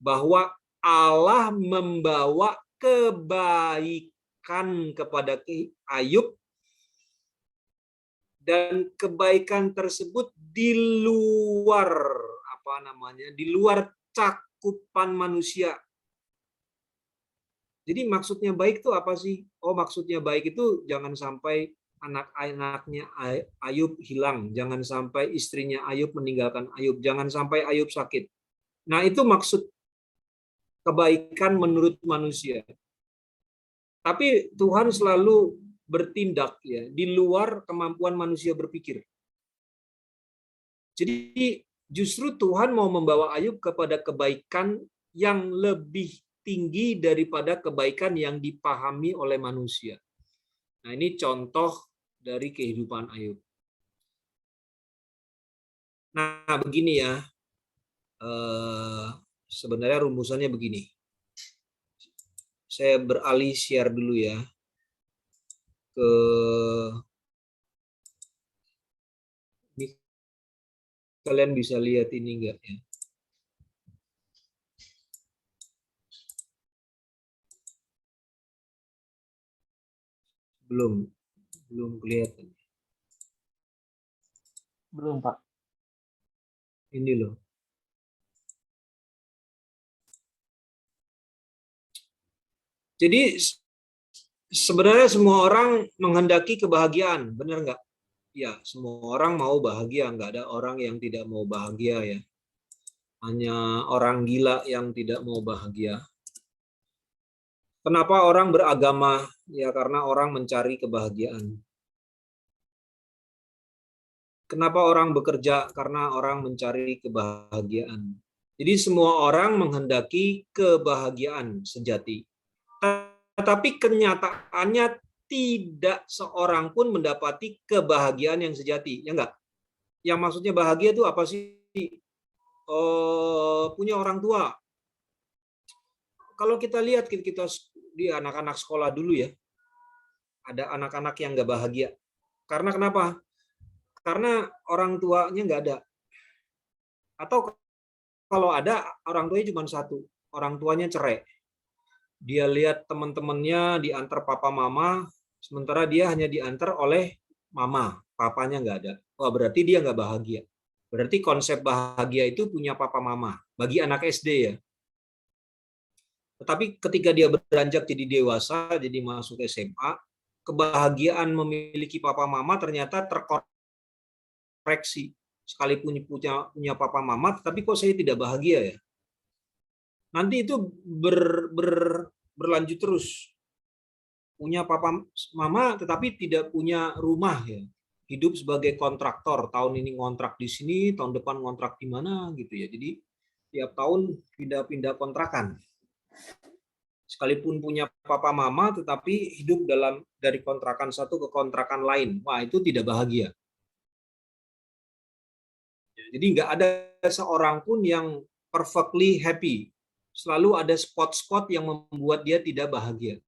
bahwa Allah membawa kebaikan kepada Ayub, dan kebaikan tersebut di luar di luar cakupan manusia. Jadi maksudnya baik itu apa sih? Oh, maksudnya baik itu jangan sampai anak-anaknya Ayub hilang, jangan sampai istrinya Ayub meninggalkan Ayub, jangan sampai Ayub sakit. Nah, itu maksud kebaikan menurut manusia. Tapi Tuhan selalu bertindak ya di luar kemampuan manusia berpikir. Jadi justru Tuhan mau membawa Ayub kepada kebaikan yang lebih tinggi daripada kebaikan yang dipahami oleh manusia. Nah, ini contoh dari kehidupan Ayub. Nah, begini ya. Sebenarnya rumusannya begini. Saya beralih share dulu ya ke ini, kalian bisa lihat ini enggak ya? Belum kelihatan. Belum, Pak. Ini loh. Jadi sebenarnya semua orang menghendaki kebahagiaan, benar nggak? Ya, semua orang mau bahagia, nggak ada orang yang tidak mau bahagia ya. Hanya orang gila yang tidak mau bahagia. Kenapa orang beragama? Ya karena orang mencari kebahagiaan. Kenapa orang bekerja? Karena orang mencari kebahagiaan. Jadi semua orang menghendaki kebahagiaan sejati. Tetapi kenyataannya tidak seorang pun mendapati kebahagiaan yang sejati. Ya enggak? Yang maksudnya bahagia itu apa sih? Punya orang tua. Kalau kita lihat kita di anak-anak sekolah dulu ya, ada anak-anak yang nggak bahagia. Karena kenapa? Karena orang tuanya nggak ada. Atau kalau ada, orang tuanya cuma satu. Orang tuanya cerai. Dia lihat teman-temannya diantar papa mama, sementara dia hanya diantar oleh mama. Papanya nggak ada. Wah, berarti dia nggak bahagia. Berarti konsep bahagia itu punya papa mama. Bagi anak SD ya. Tetapi ketika dia beranjak jadi dewasa, jadi masuk SMA, kebahagiaan memiliki papa mama ternyata terkoreksi. Sekalipun punya papa mama, tetapi kok saya tidak bahagia ya? Nanti itu berlanjut terus. Punya papa mama, tetapi tidak punya rumah ya. Hidup sebagai kontraktor. Tahun ini ngontrak di sini, tahun depan ngontrak di mana gitu ya. Jadi tiap tahun pindah-pindah kontrakan. Sekalipun punya papa mama, tetapi hidup dari kontrakan satu ke kontrakan lain. Wah, itu tidak bahagia. Jadi nggak ada seorang pun yang perfectly happy. Selalu ada spot-spot yang membuat dia tidak bahagia.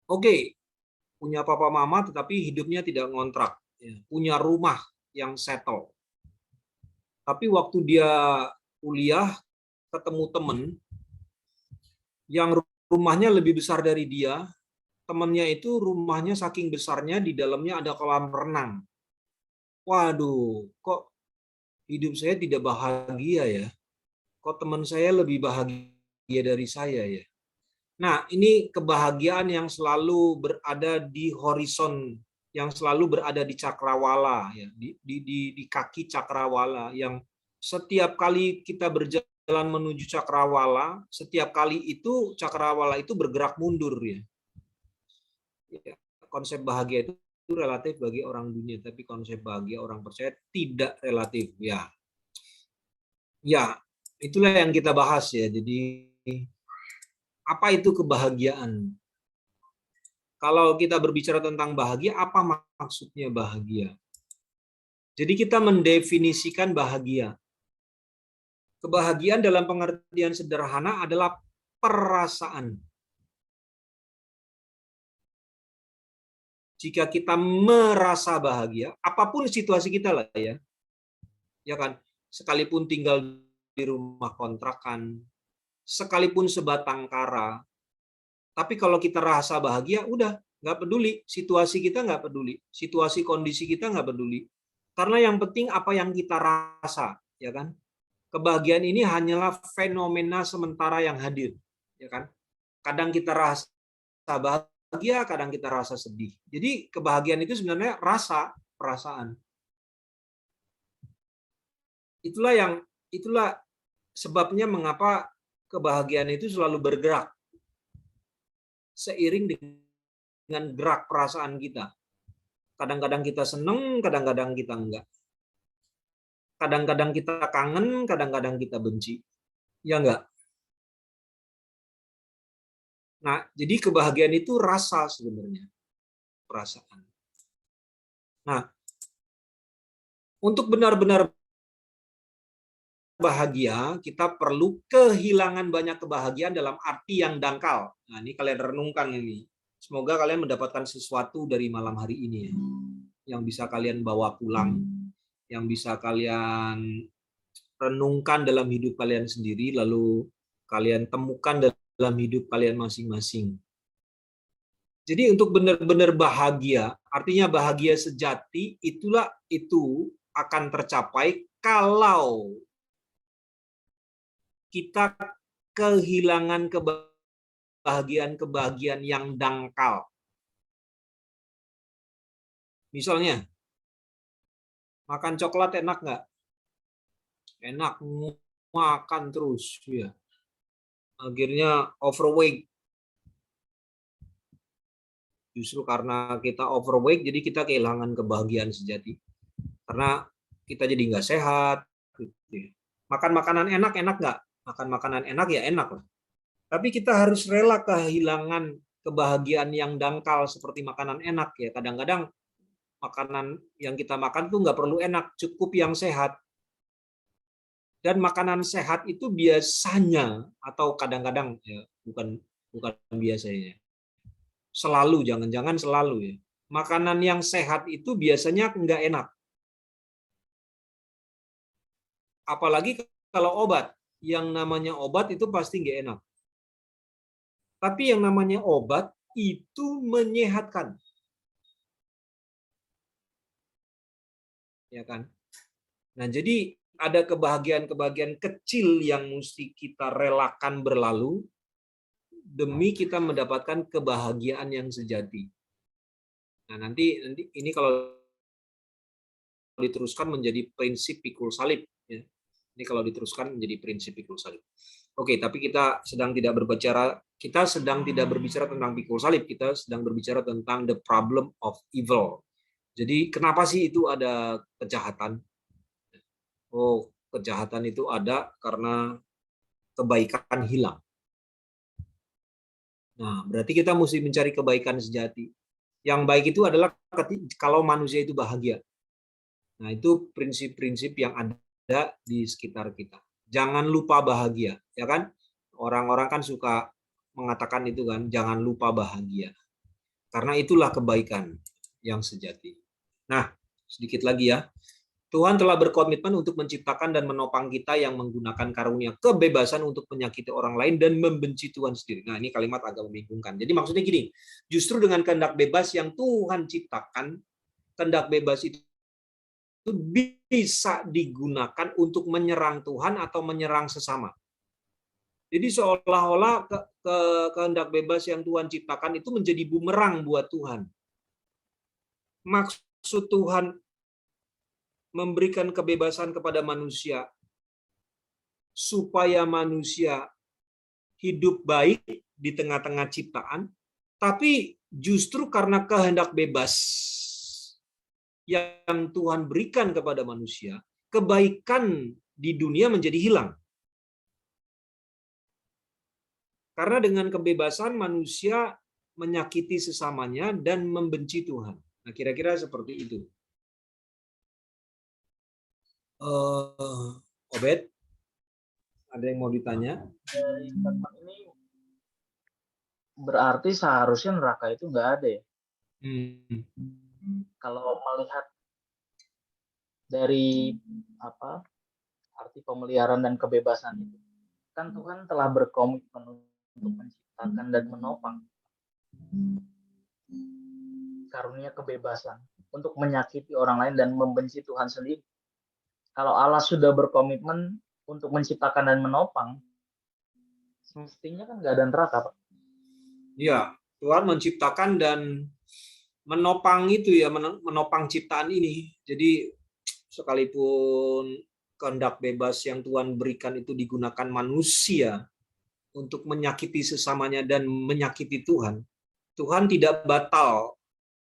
Oke, punya papa mama, tetapi hidupnya tidak ngontrak. Punya rumah yang settle. Tapi waktu dia kuliah, ketemu temen, yang rumahnya lebih besar dari dia, temannya itu rumahnya saking besarnya di dalamnya ada kolam renang. Waduh, kok hidup saya tidak bahagia ya? Kok teman saya lebih bahagia dari saya ya? Nah, ini kebahagiaan yang selalu berada di horizon, yang selalu berada di cakrawala ya, di kaki cakrawala, yang setiap kali kita berjalan menuju cakrawala, setiap kali itu cakrawala itu bergerak mundur ya. Konsep bahagia itu relatif bagi orang dunia, tapi konsep bahagia orang percaya tidak relatif ya. Ya, itulah yang kita bahas ya. Jadi apa itu kebahagiaan? Kalau kita berbicara tentang bahagia, apa maksudnya bahagia? Jadi kita mendefinisikan bahagia. Kebahagiaan dalam pengertian sederhana adalah perasaan. Jika kita merasa bahagia, apapun situasi kita lah ya. Ya kan? Sekalipun tinggal di rumah kontrakan, sekalipun sebatang kara, tapi kalau kita rasa bahagia, udah, nggak peduli. Situasi kita nggak peduli. Situasi kondisi kita nggak peduli. Karena yang penting apa yang kita rasa, ya kan? Kebahagiaan ini hanyalah fenomena sementara yang hadir, ya kan? Kadang kita rasa bahagia, kadang kita rasa sedih. Jadi kebahagiaan itu sebenarnya perasaan. Itulah sebabnya mengapa kebahagiaan itu selalu bergerak seiring dengan gerak perasaan kita. Kadang-kadang kita senang, kadang-kadang kita enggak. Kadang-kadang kita kangen, kadang-kadang kita benci. Ya enggak? Nah, jadi kebahagiaan itu rasa sebenarnya. Perasaan. Nah, untuk benar-benar bahagia, kita perlu kehilangan banyak kebahagiaan dalam arti yang dangkal. Nah, ini kalian renungkan ini. Semoga kalian mendapatkan sesuatu dari malam hari ini ya. Yang bisa kalian bawa pulang, yang bisa kalian renungkan dalam hidup kalian sendiri, lalu kalian temukan dalam hidup kalian masing-masing. Jadi untuk benar-benar bahagia, artinya bahagia sejati, itu akan tercapai kalau kita kehilangan kebahagiaan yang dangkal. Misalnya, Makan coklat enak nggak? Enak, makan terus, ya. Akhirnya overweight. Justru karena kita overweight, jadi kita kehilangan kebahagiaan sejati. Karena kita jadi nggak sehat. Gitu. Makan makanan enak nggak? Makan makanan enak ya enak lah. Tapi kita harus rela kehilangan kebahagiaan yang dangkal seperti makanan enak ya. Kadang-kadang makanan yang kita makan tuh nggak perlu enak, cukup yang sehat. Dan makanan sehat itu biasanya atau kadang-kadang ya bukan biasanya. Selalu, jangan-jangan selalu ya. Makanan yang sehat itu biasanya nggak enak. Apalagi kalau obat. Yang namanya obat itu pasti nggak enak. Tapi yang namanya obat itu menyehatkan. Ya kan? Nah, jadi ada kebahagiaan-kebahagiaan kecil yang mesti kita relakan berlalu demi kita mendapatkan kebahagiaan yang sejati. Nah, nanti ini kalau diteruskan menjadi prinsip pikul salib ya. Ini kalau diteruskan menjadi prinsip pikul salib. Oke, tapi kita sedang tidak berbicara tentang pikul salib, kita sedang berbicara tentang the problem of evil. Jadi kenapa sih itu ada kejahatan? Oh, kejahatan itu ada karena kebaikan hilang. Nah, berarti kita mesti mencari kebaikan sejati. Yang baik itu adalah kalau manusia itu bahagia. Nah, itu prinsip-prinsip yang ada di sekitar kita. Jangan lupa bahagia, ya kan? Orang-orang kan suka mengatakan itu kan, jangan lupa bahagia. Karena itulah kebaikan yang sejati. Nah, sedikit lagi ya. Tuhan telah berkomitmen untuk menciptakan dan menopang kita yang menggunakan karunia kebebasan untuk menyakiti orang lain dan membenci Tuhan sendiri. Nah, ini kalimat agak membingungkan. Jadi maksudnya gini, justru dengan kehendak bebas yang Tuhan ciptakan, kehendak bebas itu bisa digunakan untuk menyerang Tuhan atau menyerang sesama. Jadi seolah-olah kehendak bebas yang Tuhan ciptakan itu menjadi bumerang buat Tuhan. Maksud Tuhan memberikan kebebasan kepada manusia supaya manusia hidup baik di tengah-tengah ciptaan, tapi justru karena kehendak bebas yang Tuhan berikan kepada manusia, kebaikan di dunia menjadi hilang. Karena dengan kebebasan manusia menyakiti sesamanya dan membenci Tuhan. Nah, kira-kira seperti itu. Obed, ada yang mau ditanya? Ini berarti seharusnya neraka itu nggak ada ya? Kalau melihat dari arti pemeliharaan dan kebebasan itu, kan Tuhan telah berkomitmen untuk menciptakan dan menopang karunia kebebasan untuk menyakiti orang lain dan membenci Tuhan sendiri. Kalau Allah sudah berkomitmen untuk menciptakan dan menopang, semestinya kan nggak ada neraka, Pak. Iya, Tuhan menciptakan dan menopang itu ya, menopang ciptaan ini. Jadi sekalipun kehendak bebas yang Tuhan berikan itu digunakan manusia untuk menyakiti sesamanya dan menyakiti Tuhan, Tuhan tidak batal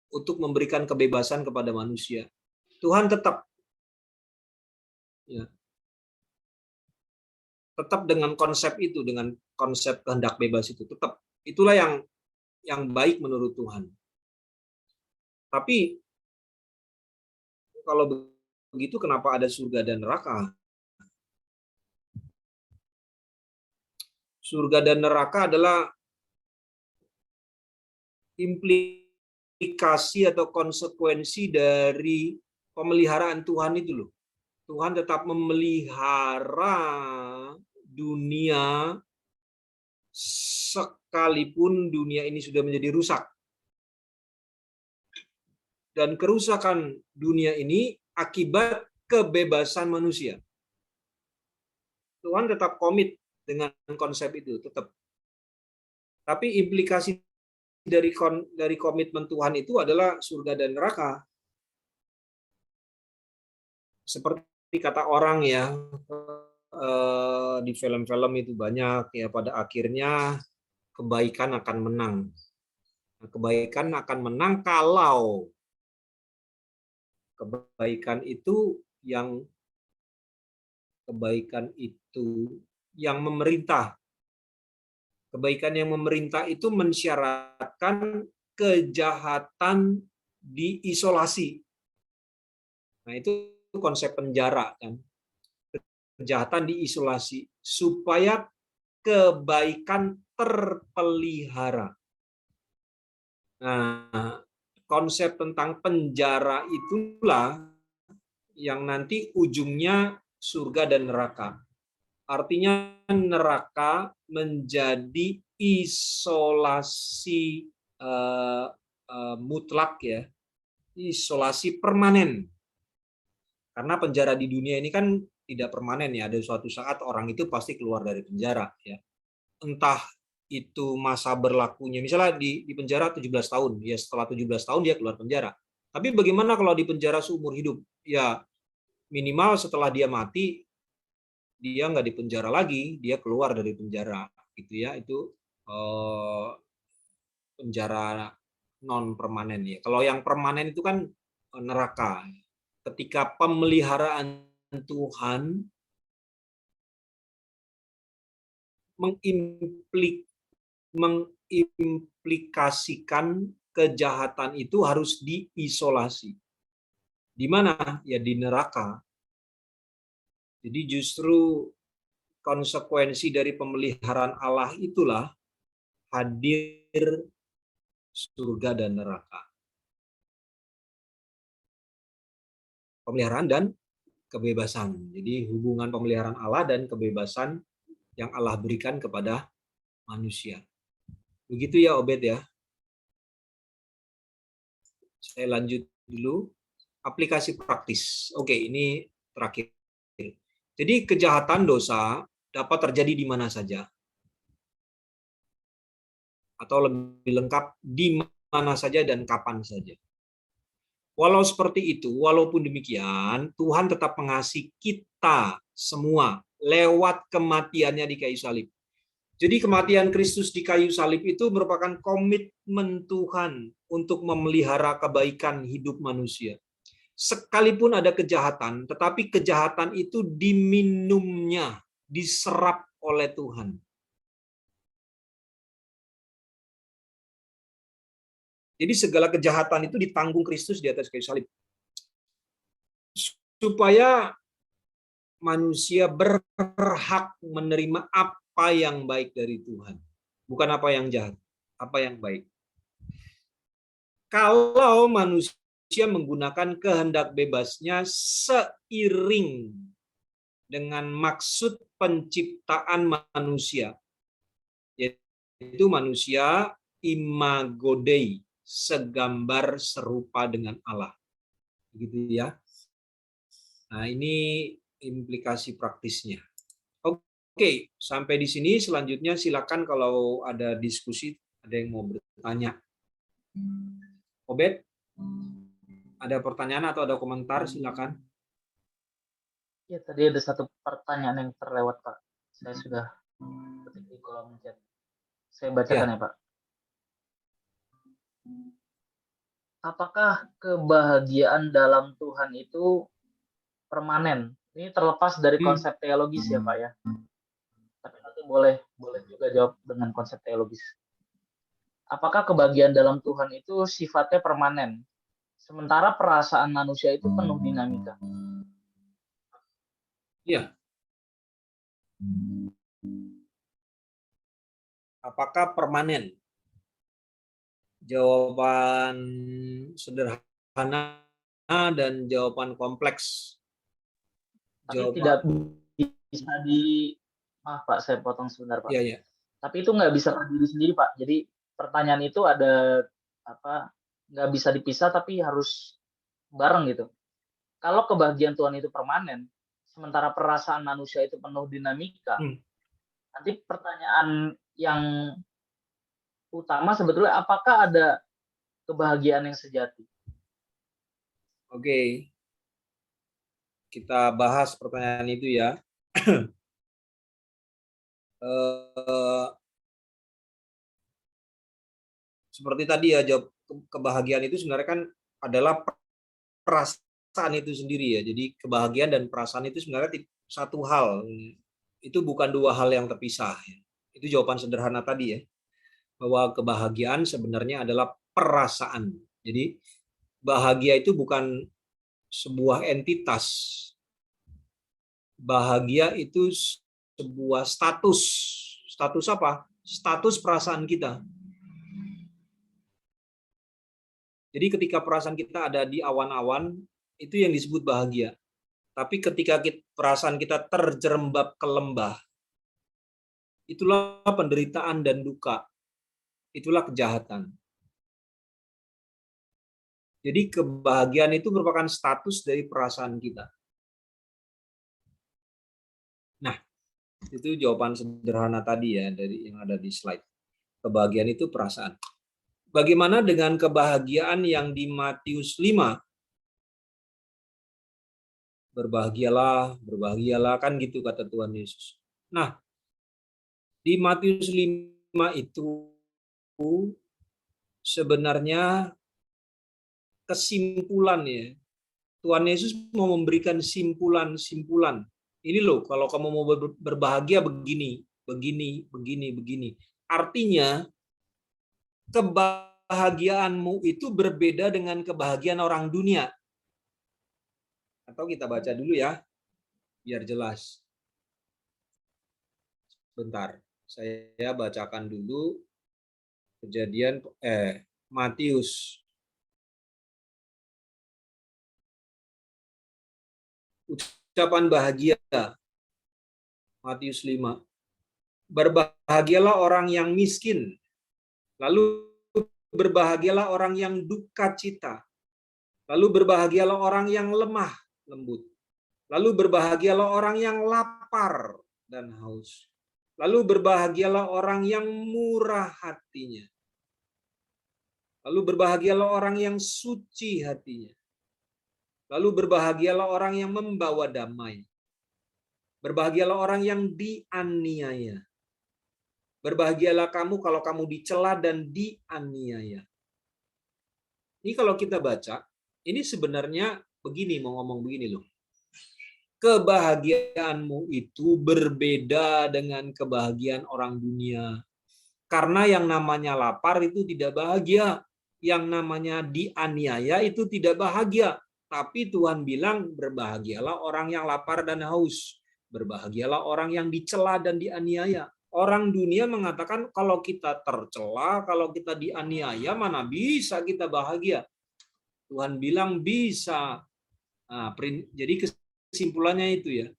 untuk memberikan kebebasan kepada manusia. Tuhan tetap dengan konsep itu, dengan konsep kehendak bebas itu, tetap itulah yang baik menurut Tuhan. Tapi kalau begitu kenapa ada surga dan neraka? Surga dan neraka adalah implikasi atau konsekuensi dari pemeliharaan Tuhan itu loh. Tuhan tetap memelihara dunia sekalipun dunia ini sudah menjadi rusak. Dan kerusakan dunia ini akibat kebebasan manusia. Tuhan tetap komit dengan konsep itu, tetap. Tapi implikasi dari komitmen Tuhan itu adalah surga dan neraka. seperti kata orang ya, di film-film itu banyak ya, pada akhirnya kebaikan akan menang. Nah, kebaikan akan menang kalau kebaikan itu yang memerintah. Kebaikan yang memerintah itu mensyaratkan kejahatan diisolasi. Nah, itu konsep penjara kan. Kejahatan diisolasi supaya kebaikan terpelihara. Nah, konsep tentang penjara itulah yang nanti ujungnya surga dan neraka. Artinya neraka menjadi isolasi mutlak ya, isolasi permanen. Karena penjara di dunia ini kan tidak permanen ya, ada suatu saat orang itu pasti keluar dari penjara ya. Entah itu masa berlakunya, misalnya di penjara 17 tahun, ya setelah 17 tahun dia keluar penjara. Tapi bagaimana kalau di penjara seumur hidup? Ya minimal setelah dia mati, dia nggak di penjara lagi, dia keluar dari penjara gitu ya. Itu penjara non permanen ya. Kalau yang permanen itu kan neraka. Ketika pemeliharaan Tuhan mengimplikasikan kejahatan itu harus diisolasi. Di mana? Ya di neraka. Jadi justru konsekuensi dari pemeliharaan Allah itulah hadir surga dan neraka. Pemeliharaan dan kebebasan. Jadi hubungan pemeliharaan Allah dan kebebasan yang Allah berikan kepada manusia. Begitu ya Obed ya. Saya lanjut dulu. Aplikasi praktis. Oke, ini terakhir. Jadi kejahatan dosa dapat terjadi di mana saja. Atau lebih lengkap, di mana saja dan kapan saja. Walau seperti itu, walaupun demikian, Tuhan tetap mengasihi kita semua lewat kematiannya di kayu salib. Jadi kematian Kristus di kayu salib itu merupakan komitmen Tuhan untuk memelihara kebaikan hidup manusia. Sekalipun ada kejahatan, tetapi kejahatan itu diminumnya, diserap oleh Tuhan. Jadi segala kejahatan itu ditanggung Kristus di atas kayu salib. Supaya manusia berhak menerima apa yang baik dari Tuhan. Bukan apa yang jahat, apa yang baik. Kalau manusia menggunakan kehendak bebasnya seiring dengan maksud penciptaan manusia, yaitu manusia imago Dei, segambar serupa dengan Allah. Begitu ya. Nah, ini implikasi praktisnya. Oke, sampai di sini. Selanjutnya silakan kalau ada diskusi, ada yang mau bertanya. Obed, ada pertanyaan atau ada komentar? Silakan. Ya, tadi ada satu pertanyaan yang terlewat, Pak. Saya sudah ketik di kolom chat. Saya bacakan ya Pak. Apakah kebahagiaan dalam Tuhan itu permanen? Ini terlepas dari konsep teologis ya Pak ya. Tapi nanti boleh juga jawab dengan konsep teologis. Apakah kebahagiaan dalam Tuhan itu sifatnya permanen? Sementara perasaan manusia itu penuh dinamika. Iya. Apakah permanen? Jawaban sederhana dan jawaban kompleks. Tapi tidak bisa maaf Pak, saya potong sebentar Pak. Iya. Tapi itu nggak bisa berdiri sendiri Pak. Jadi pertanyaan itu ada nggak bisa dipisah tapi harus bareng gitu. Kalau kebahagiaan Tuhan itu permanen, sementara perasaan manusia itu penuh dinamika, nanti pertanyaan yang utama sebetulnya apakah ada kebahagiaan yang sejati? Oke. kita bahas pertanyaan itu ya. Eh, seperti tadi ya, jawab kebahagiaan itu sebenarnya kan adalah perasaan itu sendiri ya. Jadi kebahagiaan dan perasaan itu sebenarnya satu hal. Itu bukan dua hal yang terpisah. Itu jawaban sederhana tadi ya. Bahwa kebahagiaan sebenarnya adalah perasaan. Jadi bahagia itu bukan sebuah entitas. Bahagia itu sebuah status. Status apa? Status perasaan kita. Jadi ketika perasaan kita ada di awan-awan, itu yang disebut bahagia. Tapi ketika perasaan kita terjerembab ke lembah, itulah penderitaan dan duka. Itulah kejahatan. Jadi kebahagiaan itu merupakan status dari perasaan kita. Nah, itu jawaban sederhana tadi ya dari yang ada di slide. Kebahagiaan itu perasaan. Bagaimana dengan kebahagiaan yang di Matius 5? Berbahagialah, berbahagialah, kan gitu kata Tuhan Yesus. Nah, di Matius 5 itu sebenarnya kesimpulan ya. Tuhan Yesus mau memberikan simpulan-simpulan. Ini loh, kalau kamu mau berbahagia begini, begini, begini, begini. Artinya, kebahagiaanmu itu berbeda dengan kebahagiaan orang dunia. Atau kita baca dulu ya, biar jelas. Bentar, saya bacakan dulu Matius. Ucapan bahagia, Matius 5. Berbahagialah orang yang miskin, lalu berbahagialah orang yang duka cita, lalu berbahagialah orang yang lemah lembut, lalu berbahagialah orang yang lapar dan haus, lalu berbahagialah orang yang murah hatinya, lalu berbahagialah orang yang suci hatinya, lalu berbahagialah orang yang membawa damai, berbahagialah orang yang dianiaya. Berbahagialah kamu kalau kamu dicela dan dianiaya. Ini kalau kita baca, ini sebenarnya begini, mau ngomong begini loh. Kebahagiaanmu itu berbeda dengan kebahagiaan orang dunia. Karena yang namanya lapar itu tidak bahagia. Yang namanya dianiaya itu tidak bahagia. Tapi Tuhan bilang berbahagialah orang yang lapar dan haus. Berbahagialah orang yang dicela dan dianiaya. Orang dunia mengatakan kalau kita tercela, kalau kita dianiaya, mana bisa kita bahagia. Tuhan bilang bisa. Nah, jadi kesimpulannya itu ya.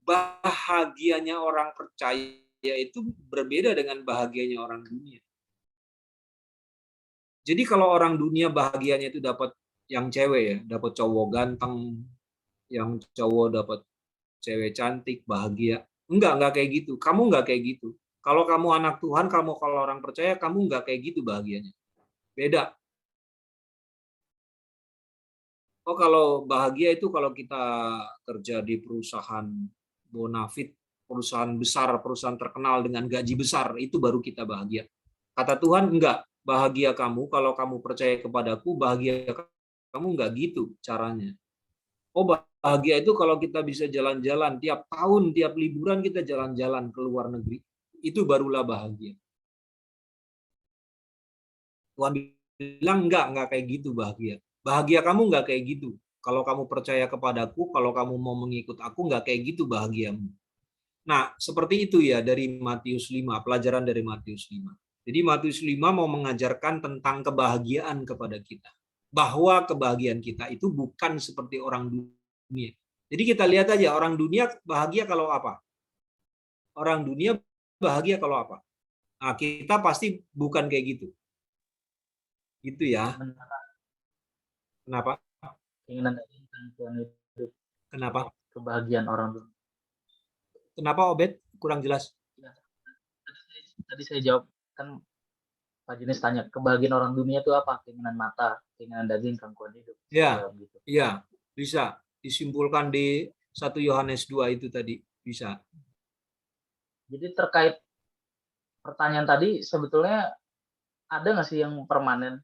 Bahagianya orang percaya itu berbeda dengan bahagianya orang dunia. Jadi kalau orang dunia bahagianya itu dapat yang cewek ya, dapat cowok ganteng, yang cowok dapat cewek cantik, bahagia. Enggak kayak gitu. Kamu enggak kayak gitu. Kalau kamu anak Tuhan, kalau orang percaya, kamu enggak kayak gitu bahagianya. Beda. Oh, kalau bahagia itu kalau kita kerja di perusahaan bonafit, perusahaan besar, perusahaan terkenal dengan gaji besar, itu baru kita bahagia. Kata Tuhan, enggak. Bahagia kamu kalau kamu percaya kepadaku, bahagia kamu enggak gitu caranya. Oh, bahagia itu kalau kita bisa jalan-jalan tiap tahun, tiap liburan kita jalan-jalan ke luar negeri. Itu barulah bahagia. Tuhan bilang enggak kayak gitu bahagia. Bahagia kamu enggak kayak gitu. Kalau kamu percaya kepadaku, kalau kamu mau mengikut aku, enggak kayak gitu bahagiamu. Nah, seperti itu ya dari Matius 5, pelajaran dari Matius 5. Jadi Matius 5 mau mengajarkan tentang kebahagiaan kepada kita. Bahwa kebahagiaan kita itu bukan seperti orang dunia. Jadi kita lihat aja, orang dunia bahagia kalau apa? Orang dunia bahagia kalau apa? Nah, kita pasti bukan kayak gitu. Gitu ya. Kenapa? Keinginan Tuhan itu Kenapa? kebahagiaan orang dunia. Kenapa Obed? Kurang jelas. Tadi saya jawab, kan Pak Jenis tanya, kebahagiaan orang dunia itu apa? Keinginan mata, keinginan daging, gangguan hidup. Ya, Gitu. iya, bisa. disimpulkan di 1 Yohanes 2 itu tadi? Bisa. Jadi terkait pertanyaan tadi, sebetulnya ada nggak sih yang permanen?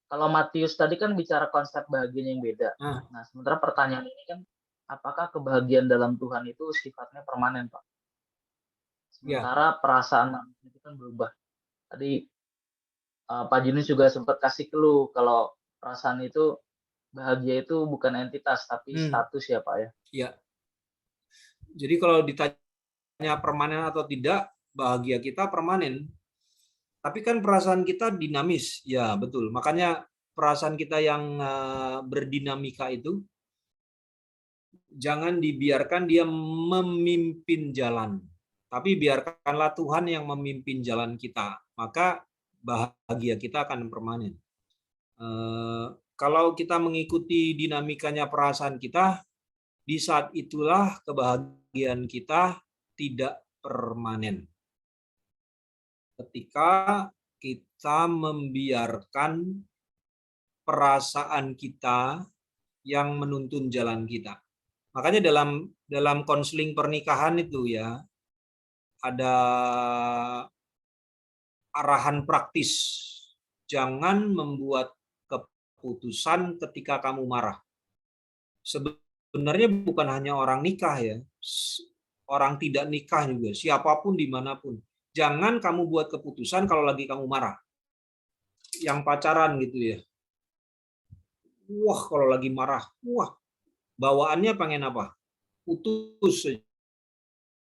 Kalau Matius tadi kan bicara konsep bahagianya yang beda. Nah, Nah, sementara pertanyaan ini kan, apakah kebahagiaan dalam Tuhan itu sifatnya permanen, Pak? ya, Sementara perasaan manusia itu kan berubah. Tadi Pak Junus juga sempat kasih clue kalau perasaan itu, bahagia itu bukan entitas, tapi status ya, Pak ya. ya. Jadi kalau ditanya permanen atau tidak, bahagia kita permanen. Tapi kan perasaan kita dinamis. Ya, betul. Makanya perasaan kita yang berdinamika itu jangan dibiarkan dia memimpin jalan. Tapi biarkanlah Tuhan yang memimpin jalan kita. Maka bahagia kita akan permanen. Kalau kita mengikuti dinamikanya perasaan kita, di saat itulah kebahagiaan kita tidak permanen. Ketika kita membiarkan perasaan kita yang menuntun jalan kita. Makanya dalam konseling pernikahan itu ya ada arahan praktis. Jangan membuat keputusan ketika kamu marah. Sebenarnya bukan hanya orang nikah ya, orang tidak nikah juga, siapapun dimanapun. Jangan kamu buat keputusan kalau lagi kamu marah. Yang pacaran gitu ya. Wah, kalau lagi marah, wah, bawaannya pengen apa? Putus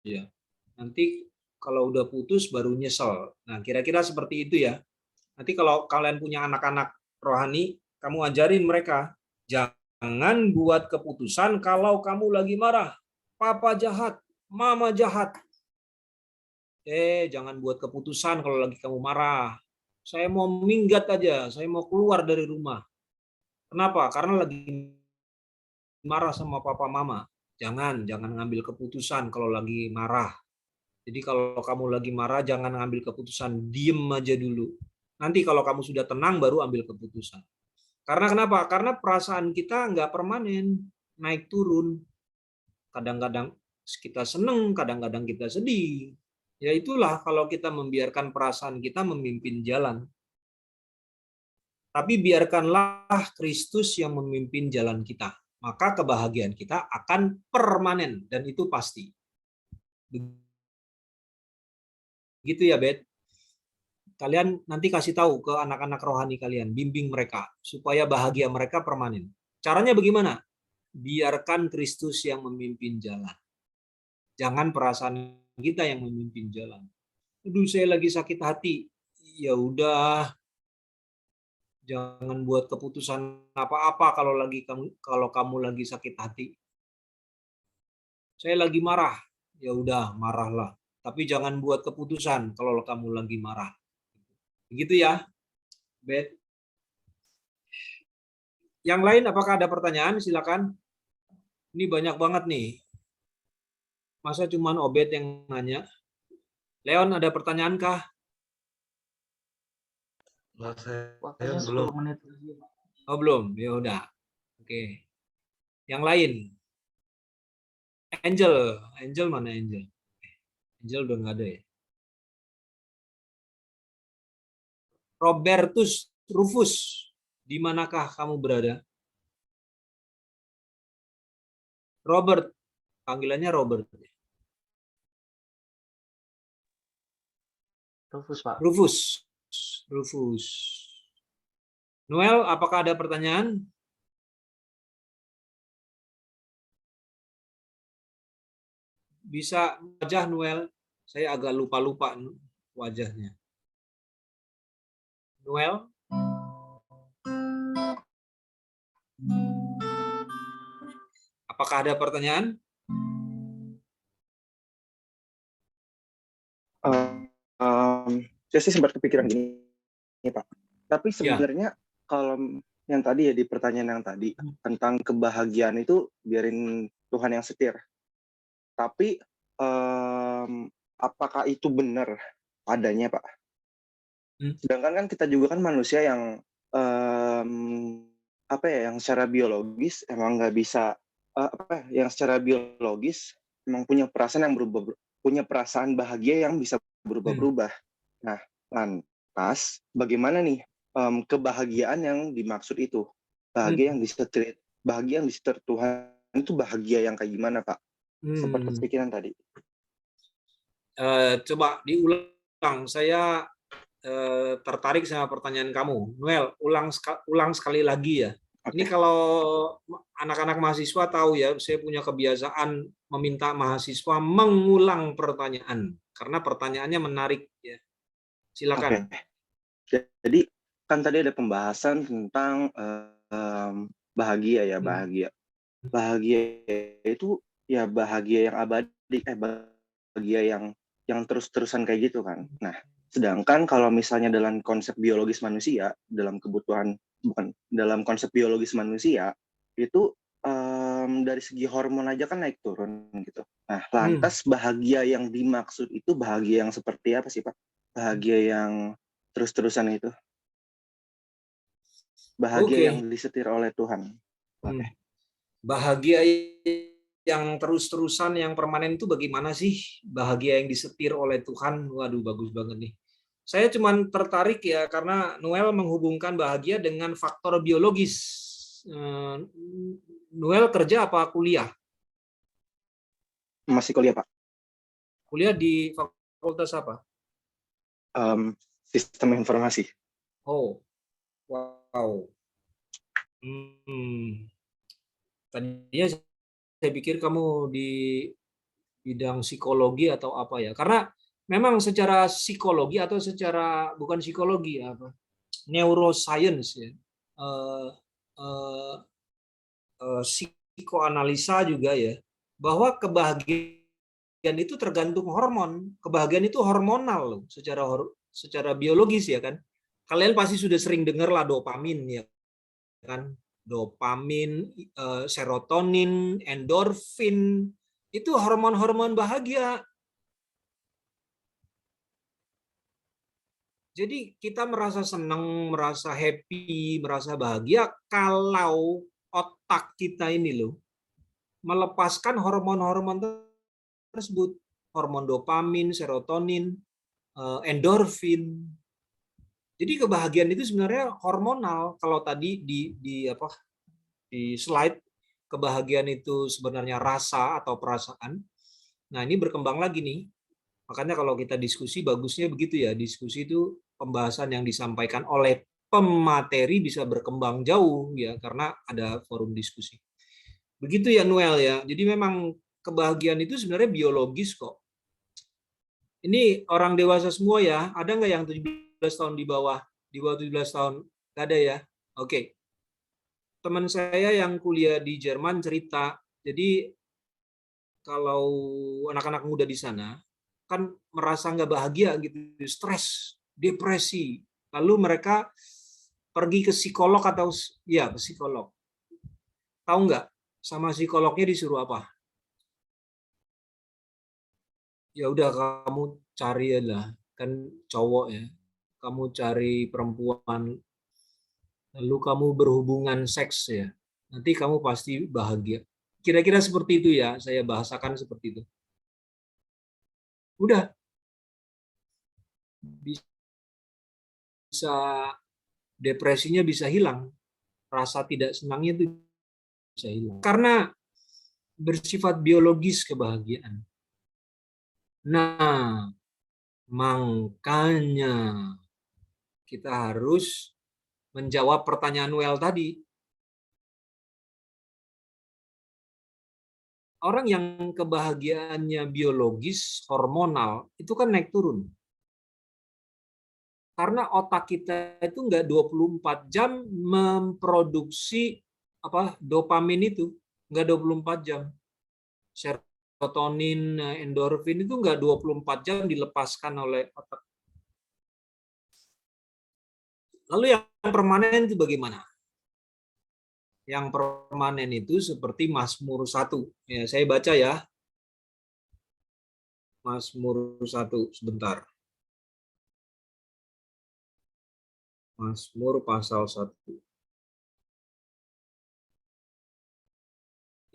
ya. Nanti kalau udah putus baru nyesel. Nah, kira-kira seperti itu ya. Nanti kalau kalian punya anak-anak rohani, kamu ajarin mereka, jangan buat keputusan kalau kamu lagi marah. Papa jahat, mama jahat. Jangan buat keputusan kalau lagi kamu marah. Saya mau minggat aja, saya mau keluar dari rumah. Kenapa? Karena lagi marah sama papa mama. Jangan ngambil keputusan kalau lagi marah. Jadi kalau kamu lagi marah, jangan ngambil keputusan, diem aja dulu. Nanti kalau kamu sudah tenang, baru ambil keputusan. Karena kenapa? Karena perasaan kita nggak permanen, naik turun. Kadang-kadang kita seneng, kadang-kadang kita sedih. Ya itulah kalau kita membiarkan perasaan kita memimpin jalan. Tapi biarkanlah Kristus yang memimpin jalan kita. Maka kebahagiaan kita akan permanen. Dan itu pasti. Gitu ya, Bet. Kalian nanti kasih tahu ke anak-anak rohani kalian. Bimbing mereka. Supaya bahagia mereka permanen. Caranya bagaimana? Biarkan Kristus yang memimpin jalan. Jangan perasaan kita yang memimpin jalan. Aduh, saya lagi sakit hati. Ya udah, jangan buat keputusan apa-apa kalau kamu lagi sakit hati. Saya lagi marah. Ya udah, marahlah. Tapi jangan buat keputusan kalau kamu lagi marah. Begitu ya, Bet. Yang lain apakah ada pertanyaan? Silakan. Ini banyak banget nih. Masa cuman Obed yang nanya? Leon, ada pertanyaan kah? Saya Waktunya belum. 10 menit lagi. Oh, belum. Ya udah. Oke. Yang lain. Angel mana Angel? Angel udah nggak ada ya. Robertus Rufus, di manakah kamu berada? Robert, panggilannya Robert. Rufus, Pak. Rufus. Noel, apakah ada pertanyaan? Bisa wajah Noel? Saya agak lupa wajahnya. Noel? Apakah ada pertanyaan? Saya sih sempat kepikiran gini, Pak. Tapi sebenarnya kalau yang tadi ya di pertanyaan yang tadi tentang kebahagiaan itu biarin Tuhan yang setir. Tapi apakah itu benar adanya, Pak? Sedangkan kan kita juga kan manusia yang apa ya, yang secara biologis emang nggak bisa, yang secara biologis emang punya perasaan yang punya perasaan bahagia yang bisa berubah-berubah. Nah, lantas bagaimana nih, kebahagiaan yang dimaksud itu? Bahagia yang disetir Tuhan itu bahagia yang kayak gimana, Kak? Sempat kepikiran tadi. Coba diulang. Saya tertarik sama pertanyaan kamu. Noel, ulang sekali lagi ya. Ini Oke. kalau anak-anak mahasiswa tahu ya, saya punya kebiasaan meminta mahasiswa mengulang pertanyaan karena pertanyaannya menarik ya. Silakan. Oke. Jadi kan tadi ada pembahasan tentang bahagia ya, bahagia. Bahagia itu ya bahagia yang abadi, bahagia yang terus-terusan kayak gitu kan. Nah, sedangkan kalau misalnya dalam konsep biologis manusia, dalam konsep biologis manusia itu dari segi hormon aja kan naik turun gitu. Nah, lantas bahagia yang dimaksud itu bahagia yang seperti apa sih, Pak? Bahagia yang terus-terusan itu. Bahagia yang disetir oleh Tuhan. Oke. Bahagia yang terus-terusan, yang permanen itu bagaimana sih? Bahagia yang disetir oleh Tuhan. Waduh, bagus banget nih. Saya cuma tertarik ya karena Noel menghubungkan bahagia dengan faktor biologis. Noel kerja apa kuliah? Masih kuliah, Pak. Kuliah di fakultas apa? Sistem informasi. Oh, wow. Tadinya saya pikir kamu di bidang psikologi atau apa ya? Karena memang secara psikologi atau secara bukan psikologi apa? Neuroscience ya. Psikoanalisa juga ya, bahwa kebahagiaan itu tergantung hormon. Kebahagiaan itu hormonal loh, secara biologis ya kan. Kalian pasti sudah sering dengar lah dopamin ya kan. Dopamin, serotonin, endorfin, itu hormon-hormon bahagia. Jadi kita merasa senang, merasa happy, merasa bahagia kalau otak kita ini loh melepaskan hormon-hormon tersebut, hormon dopamin, serotonin, endorfin. Jadi kebahagiaan itu sebenarnya hormonal. Kalau tadi di slide kebahagiaan itu sebenarnya rasa atau perasaan. Nah, ini berkembang lagi nih. Makanya kalau kita diskusi bagusnya begitu ya. Diskusi itu pembahasan yang disampaikan oleh pemateri bisa berkembang jauh ya karena ada forum diskusi. Begitu ya Noel ya. Jadi memang kebahagiaan itu sebenarnya biologis kok. Ini orang dewasa semua ya. Ada nggak yang 17 tahun di bawah? Di bawah 17 tahun? Nggak ada ya? Oke. Teman saya yang kuliah di Jerman cerita, jadi kalau anak-anak muda di sana kan merasa nggak bahagia gitu, stres, depresi. Lalu mereka pergi ke psikolog atau ya ke psikolog. Tahu nggak? Sama psikolognya disuruh apa? Ya udah kamu cari lah, kan cowok ya. Kamu cari perempuan, lalu kamu berhubungan seks ya. Nanti kamu pasti bahagia. Kira-kira seperti itu ya, saya bahasakan seperti itu. Udah, bisa depresinya bisa hilang, rasa tidak senangnya itu bisa hilang. Karena bersifat biologis kebahagiaan. Nah, makanya kita harus menjawab pertanyaan Noel tadi. Orang yang kebahagiaannya biologis, hormonal, itu kan naik turun. Karena otak kita itu nggak 24 jam memproduksi dopamin itu, nggak 24 jam. Serotonin, endorfin itu nggak 24 jam dilepaskan oleh otak. Lalu yang permanen itu bagaimana? Yang permanen itu seperti Mazmur 1. Ya, saya baca ya. Mazmur 1 sebentar. Mazmur pasal 1.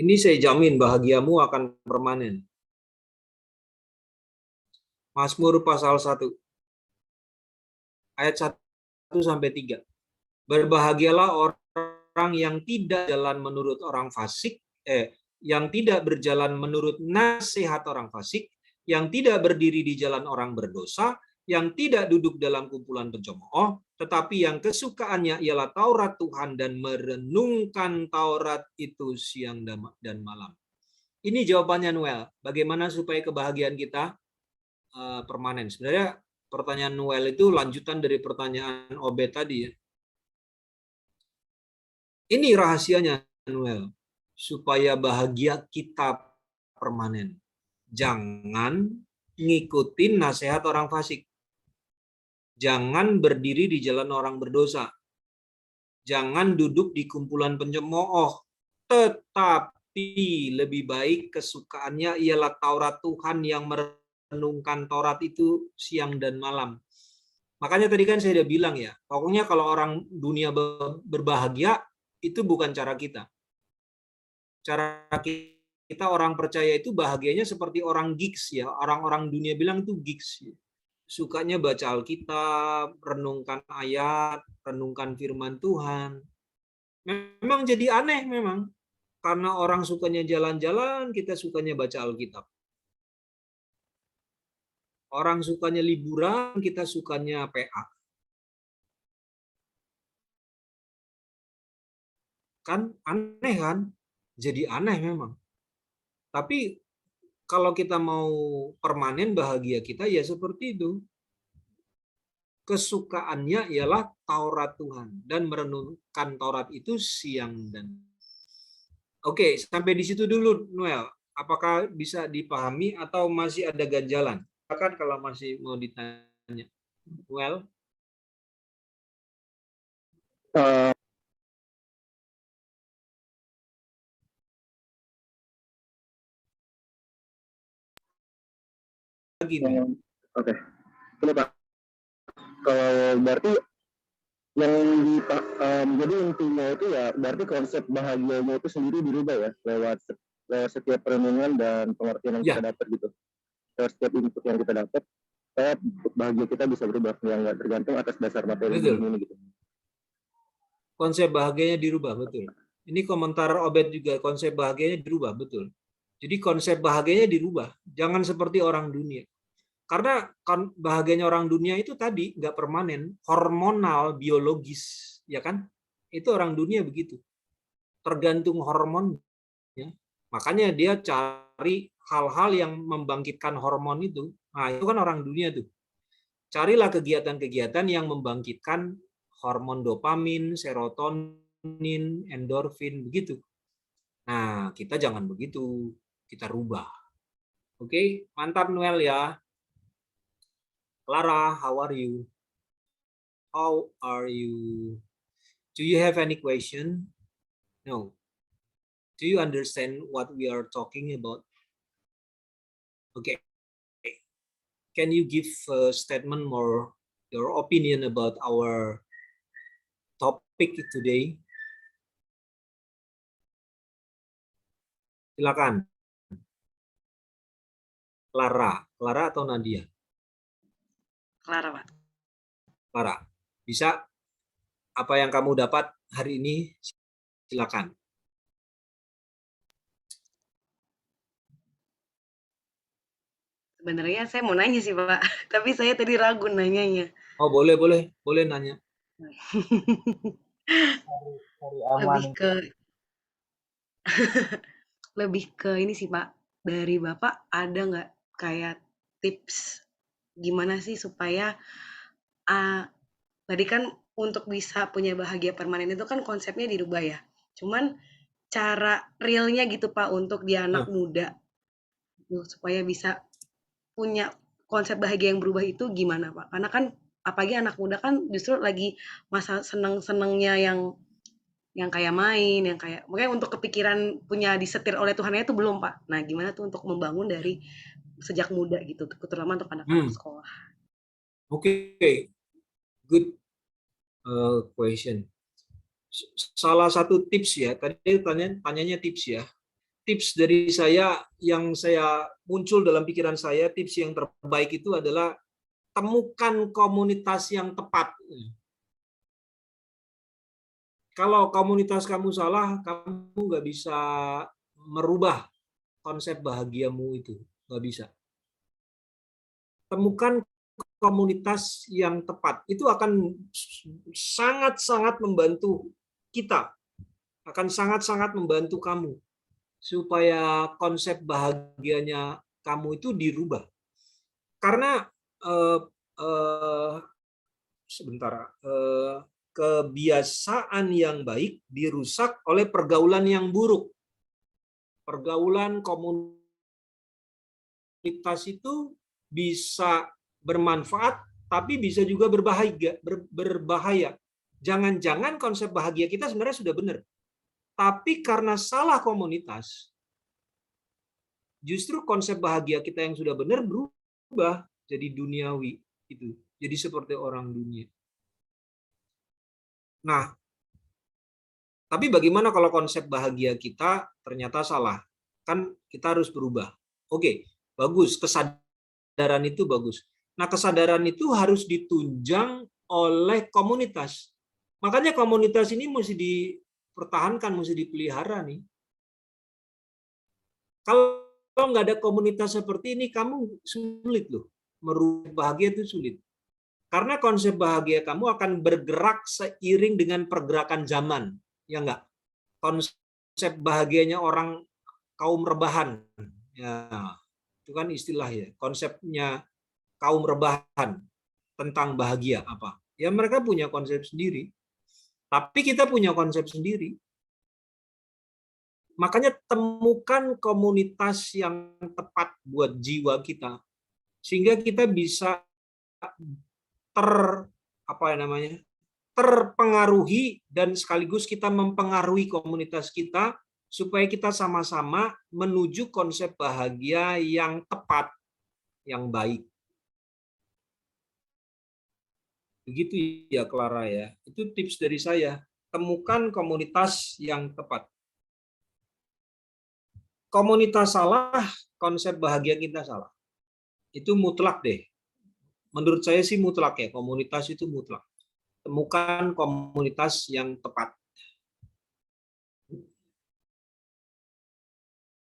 Ini saya jamin bahagiamu akan permanen. Mazmur pasal 1 ayat 1 sampai 3. Berbahagialah orang yang tidak jalan menurut orang fasik, yang tidak berjalan menurut nasihat orang fasik, yang tidak berdiri di jalan orang berdosa, yang tidak duduk dalam kumpulan pencemooh, tetapi yang kesukaannya ialah Taurat Tuhan dan merenungkan Taurat itu siang dan malam. Ini jawabannya Noel. Bagaimana supaya kebahagiaan kita permanen? Sebenarnya pertanyaan Noel itu lanjutan dari pertanyaan Obed tadi ya. Ini rahasianya Noel, supaya bahagia kita permanen. Jangan ngikutin nasihat orang fasik. Jangan berdiri di jalan orang berdosa. Jangan duduk di kumpulan pencemooh. Tetapi lebih baik kesukaannya ialah Taurat Tuhan, yang merenungkan Taurat itu siang dan malam. Makanya tadi kan saya udah bilang ya, pokoknya kalau orang dunia berbahagia, itu bukan cara kita. Cara kita orang percaya itu bahagianya seperti orang geeks ya. Orang-orang dunia bilang itu geeks. Sukanya baca Alkitab, renungkan ayat, renungkan firman Tuhan. Memang jadi aneh memang. Karena orang sukanya jalan-jalan, kita sukanya baca Alkitab. Orang sukanya liburan, kita sukanya PA. Kan aneh kan? Jadi aneh memang. Tapi kalau kita mau permanen bahagia kita ya seperti itu. Kesukaannya ialah Taurat Tuhan dan merenungkan Taurat itu siang dan. Oke, sampai di situ dulu Noel. Apakah bisa dipahami atau masih ada ganjalan? Silakan kalau masih mau ditanya. Noel. Oke. Ini Pak, kalau berarti yang jadi intinya itu ya berarti konsep bahagianya itu sendiri dirubah ya lewat setiap perenungan dan pengertian yang kita dapat gitu. Lewat setiap input yang kita dapat, bahagia kita bisa berubah, yang nggak tergantung atas dasar materi ini gitu. Konsep bahagianya dirubah, betul. Ini komentar Obed juga, konsep bahagianya dirubah, betul. Jadi konsep bahagianya dirubah. Jangan seperti orang dunia. Karena bahagianya orang dunia itu tadi nggak permanen, hormonal, biologis, ya kan? Itu orang dunia begitu. Tergantung hormon. Ya. Makanya dia cari hal-hal yang membangkitkan hormon itu. Nah, itu kan orang dunia tuh. Carilah kegiatan-kegiatan yang membangkitkan hormon dopamin, serotonin, endorfin, begitu. Nah, kita jangan begitu. Kita rubah. Oke, mantap Noel ya. Clara, how are you? How are you? Do you have any question? No. Do you understand what we are talking about? Okay. Can you give a statement more, your opinion about our topic today? Silakan. Clara atau Nadia? Clara, Pak. Clara, bisa apa yang kamu dapat hari ini? Silakan. Sebenarnya saya mau nanya sih, Pak. Tapi saya tadi ragu nanyanya. Oh, boleh nanya. Lebih ke ini sih, Pak. Dari Bapak ada nggak kayak tips gimana sih supaya tadi kan untuk bisa punya bahagia permanen itu kan konsepnya dirubah ya. Cuman cara realnya gitu Pak untuk dia anak muda supaya bisa punya konsep bahagia yang berubah itu gimana Pak? Karena kan apalagi anak muda kan justru lagi masa seneng-senengnya yang kayak main, yang kayak makanya untuk kepikiran punya disetir oleh Tuhannya itu belum Pak. Nah gimana tuh untuk membangun dari sejak muda gitu, terutama untuk anak-anak sekolah. Oke, good question. Salah satu tips ya, tadi tanyanya tips ya. tips dari saya yang saya muncul dalam pikiran saya, tips yang terbaik itu adalah temukan komunitas yang tepat. Kalau komunitas kamu salah, kamu nggak bisa merubah konsep bahagiamu itu, nggak bisa. Temukan komunitas yang tepat, itu akan sangat-sangat membantu kita, akan sangat-sangat membantu kamu supaya konsep bahagianya kamu itu dirubah. Karena kebiasaan yang baik dirusak oleh pergaulan yang buruk. Pergaulan komunitas itu bisa bermanfaat, tapi bisa juga berbahaya. Jangan-jangan konsep bahagia kita sebenarnya sudah benar. Tapi karena salah komunitas, justru konsep bahagia kita yang sudah benar berubah jadi duniawi. Itu. Jadi seperti orang dunia. Nah, tapi bagaimana kalau konsep bahagia kita ternyata salah? Kan kita harus berubah. Oke, bagus. Kesadaran itu bagus. Nah, kesadaran itu harus ditunjang oleh komunitas. Makanya komunitas ini mesti dipertahankan, mesti dipelihara nih. Kalau nggak ada komunitas seperti ini, kamu sulit loh. Merubah bahagia itu sulit. Karena konsep bahagia kamu akan bergerak seiring dengan pergerakan zaman. Ya enggak? Konsep bahagianya orang kaum rebahan. Ya, itu kan istilah ya. Konsepnya kaum rebahan tentang bahagia apa? Ya mereka punya konsep sendiri. Tapi kita punya konsep sendiri. Makanya temukan komunitas yang tepat buat jiwa kita. Sehingga kita bisa terpengaruhi dan sekaligus kita mempengaruhi komunitas kita supaya kita sama-sama menuju konsep bahagia yang tepat, yang baik. Begitu ya Clara ya. Itu tips dari saya. Temukan komunitas yang tepat. Komunitas salah, konsep bahagia kita salah. Itu mutlak deh. Menurut saya sih mutlak ya, komunitas itu mutlak. Temukan komunitas yang tepat.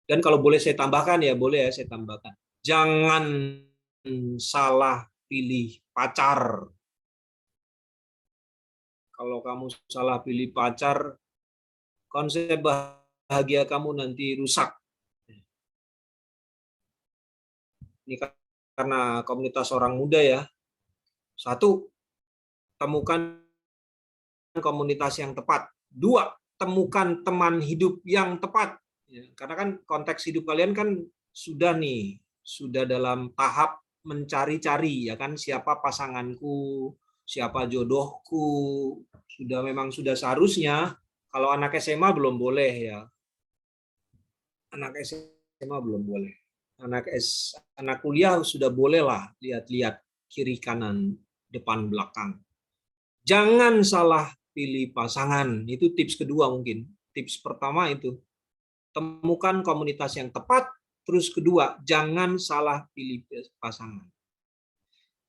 Dan kalau boleh saya tambahkan ya, boleh ya saya tambahkan. Jangan salah pilih pacar. Kalau kamu salah pilih pacar, konsep bahagia kamu nanti rusak. Ini karena komunitas orang muda ya. Satu, temukan komunitas yang tepat. Dua, temukan teman hidup yang tepat. Ya, karena kan konteks hidup kalian kan sudah dalam tahap mencari-cari ya kan, siapa pasanganku, siapa jodohku. Memang sudah seharusnya. Kalau anak SMA belum boleh ya. Anak SMA belum boleh. Anak kuliah sudah boleh lah lihat-lihat kiri kanan depan belakang. Jangan salah pilih pasangan. Itu tips kedua mungkin. Tips pertama itu temukan komunitas yang tepat. Terus kedua, jangan salah pilih pasangan.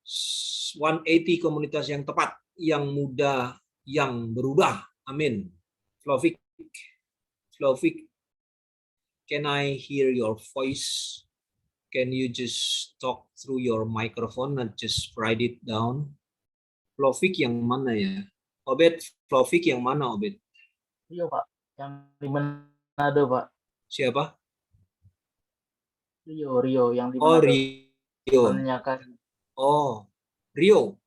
180 komunitas yang tepat, yang muda, yang berubah. Amin. Flovik, can I hear your voice? Can you just talk through your microphone, not just write it down? Flovik yang mana ya? Obed, Flovik yang mana Obed? Rio Pak, yang di Manado Pak. Siapa? Rio yang di Oh Manado. Rio. Oh Rio,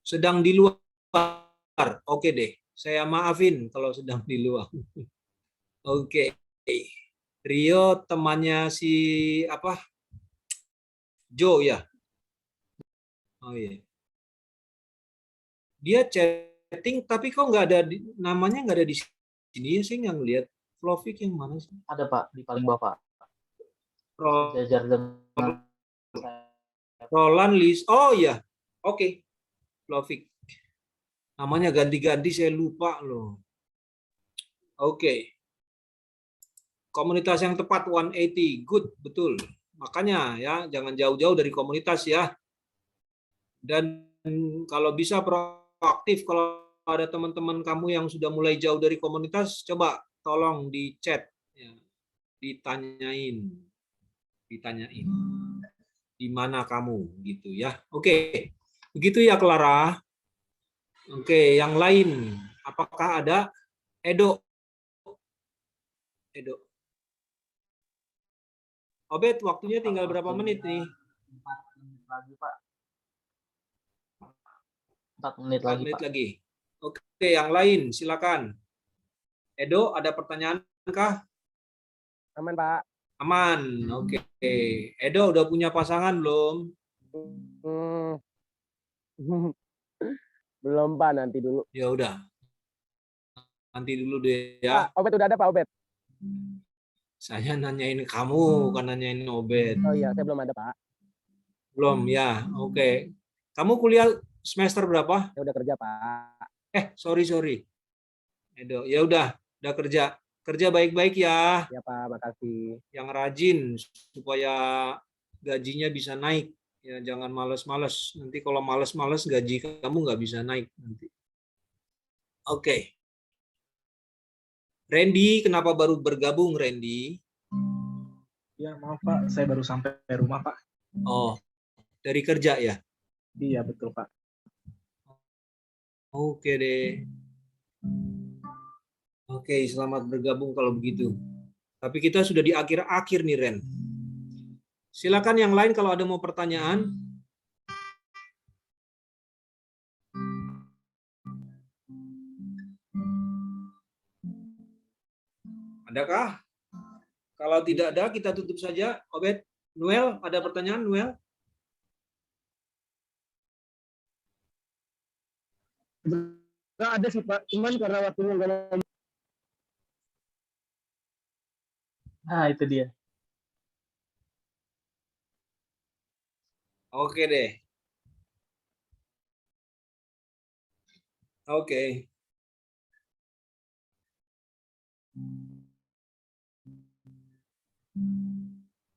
sedang di luar. Oke deh, saya maafin kalau sedang di luar. Oke. Rio temannya si apa? Joe ya. Oh iya. Dia chatting tapi kok nggak ada namanya, nggak ada di sini ya, saya nggak ngeliat. Flovik yang mana sih? Ada Pak, di paling bawah Pak. Sejajar dengan Roland Lis. Oh iya. Oke. Flovik. Namanya ganti-ganti saya lupa loh. Oke. Komunitas yang tepat 180, good, betul. Makanya ya jangan jauh-jauh dari komunitas ya. Dan kalau bisa proaktif, kalau ada teman-teman kamu yang sudah mulai jauh dari komunitas, coba tolong di chat, ya. ditanyain di mana kamu gitu ya. Oke, begitu ya Clara. Oke, yang lain apakah ada? Edo. Obed, waktunya tinggal berapa menit nih? 4 menit lagi, Pak. 4 menit 4 lagi, menit Pak. lagi. Oke, yang lain silakan. Edo, ada pertanyaan kah? Aman, Pak. Aman. Oke. Edo udah punya pasangan belum? Belum, Pak, nanti dulu. Ya udah. Nanti dulu deh ya. Pak, Obed udah ada, Pak, Obed? Saya nanyain kamu, bukan nanyain Obed. Oh iya, saya belum ada, Pak. Belum ya. Oke. Kamu kuliah semester berapa? Saya udah kerja, Pak. Sorry. Edo, ya udah kerja. Kerja baik-baik ya. Ya, Pak, makasih. Yang rajin supaya gajinya bisa naik. Ya, jangan males-males. Nanti kalau males-males gaji kamu nggak bisa naik nanti. Oke. Randy, kenapa baru bergabung, Randy? Ya, maaf Pak, saya baru sampai rumah Pak. Oh, dari kerja ya? Iya, betul Pak. Oke deh. Oke, selamat bergabung kalau begitu. Tapi kita sudah di akhir-akhir nih, Ren. Silakan yang lain kalau ada mau pertanyaan. Adakah? Kalau tidak ada, kita tutup saja. Obed, Noel, ada pertanyaan, Noel? Nggak ada sih, Pak. Cuman karena waktunya nggak lama. Nah, itu dia. Oke deh. Oke.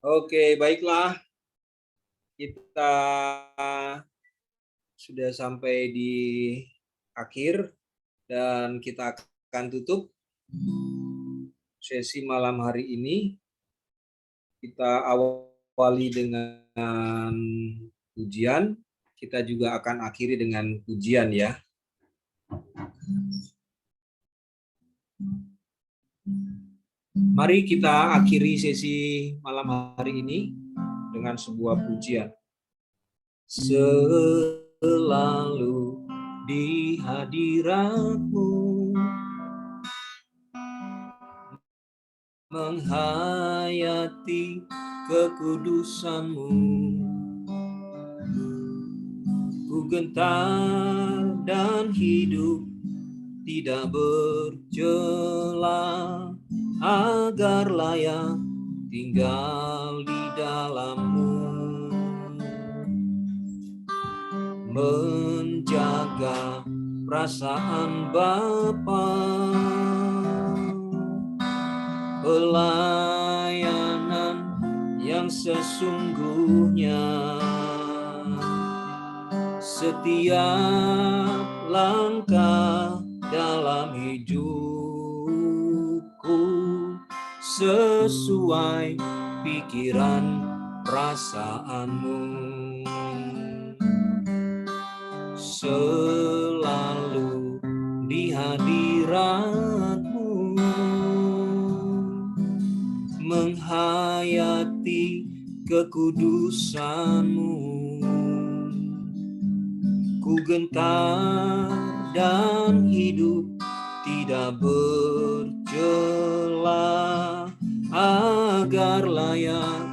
Oke, baiklah. Kita sudah sampai di akhir dan kita akan tutup sesi malam hari ini. Kita awali dengan pujian, kita juga akan akhiri dengan pujian ya. Mari kita akhiri sesi malam hari ini dengan sebuah pujian. Selalu di hadirat-Mu menghayati kekudusan-Mu, ku gentar dan hidup tidak bercela, agar layak tinggal di dalam-Mu, menjaga perasaan Bapa, pelayanan yang sesungguhnya, setiap langkah dalam hidupku sesuai pikiran perasaanmu, selalu di hadirat-Mu menghayati kekudusan-Mu, ku gentar dan hidup tidak bercela, agar layak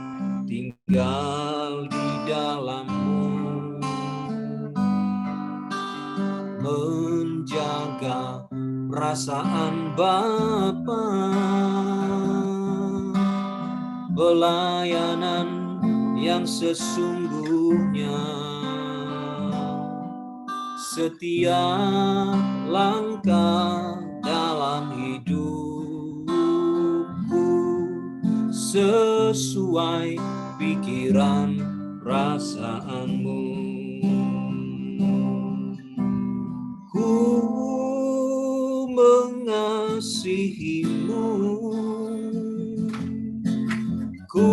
tinggal di dalam-Mu, menjaga perasaan Bapa, pelayanan yang sesungguhnya, setiap langkah dalam hidupku sesuai pikiran perasaanmu. Ku mengasihimu, ku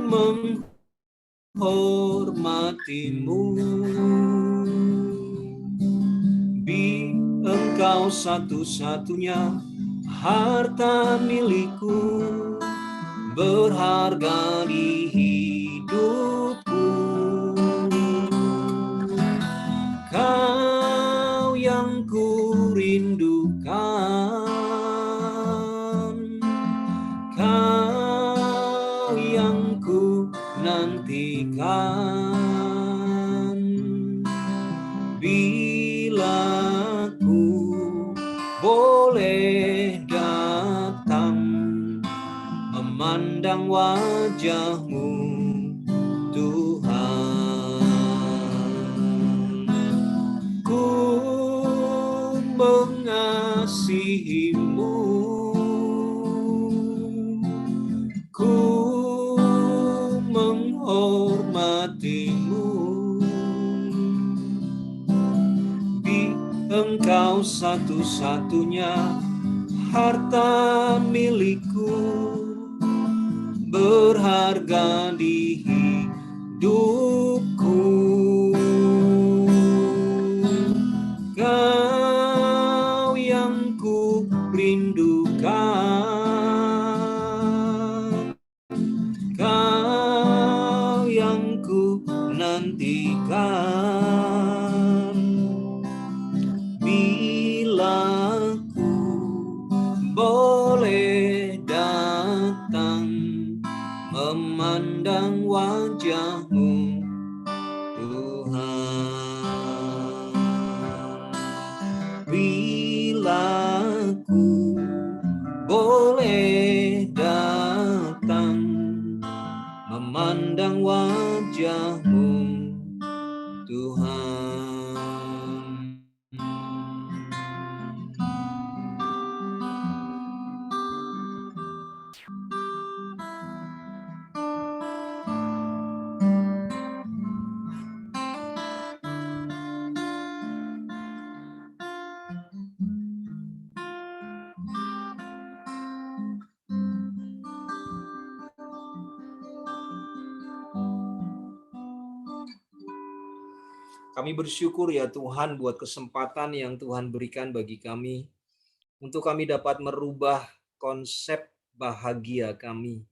menghormatimu. Engkau satu-satunya harta milikku, berharga di hidupku. Kau yang ku rindukan, Kau yang ku nantikan. Bila ku boleh datang memandang wajah-Mu, Tuhan. Ku mengasihi-Mu, ku menghormati-Mu. Engkau satu-satunya harta milikku, berharga di hidupku. Kau yang ku rindukan, Kau yang ku nantikan. Bila ku boleh datang memandang wajah-Mu, Tuhan. Bila ku boleh datang memandang wajah-Mu, Tuhan. Kami bersyukur ya Tuhan buat kesempatan yang Tuhan berikan bagi kami untuk kami dapat merubah konsep bahagia kami.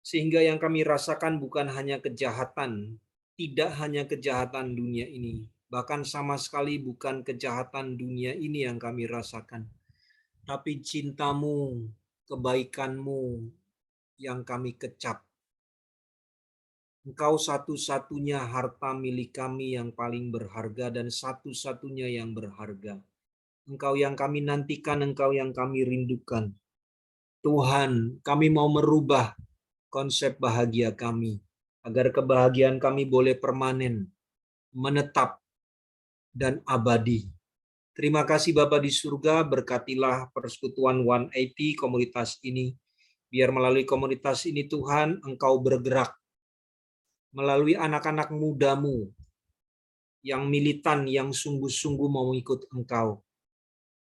Sehingga yang kami rasakan bukan hanya kejahatan, tidak hanya kejahatan dunia ini, bahkan sama sekali bukan kejahatan dunia ini yang kami rasakan, tapi cinta-Mu, kebaikan-Mu yang kami kecap. Engkau satu-satunya harta milik kami yang paling berharga dan satu-satunya yang berharga. Engkau yang kami nantikan, Engkau yang kami rindukan. Tuhan, kami mau merubah konsep bahagia kami, agar kebahagiaan kami boleh permanen, menetap, dan abadi. Terima kasih Bapa di surga, berkatilah persekutuan 180 komunitas ini. Biar melalui komunitas ini Tuhan, Engkau bergerak melalui anak-anak muda-Mu yang militan, yang sungguh-sungguh mau ikut Engkau.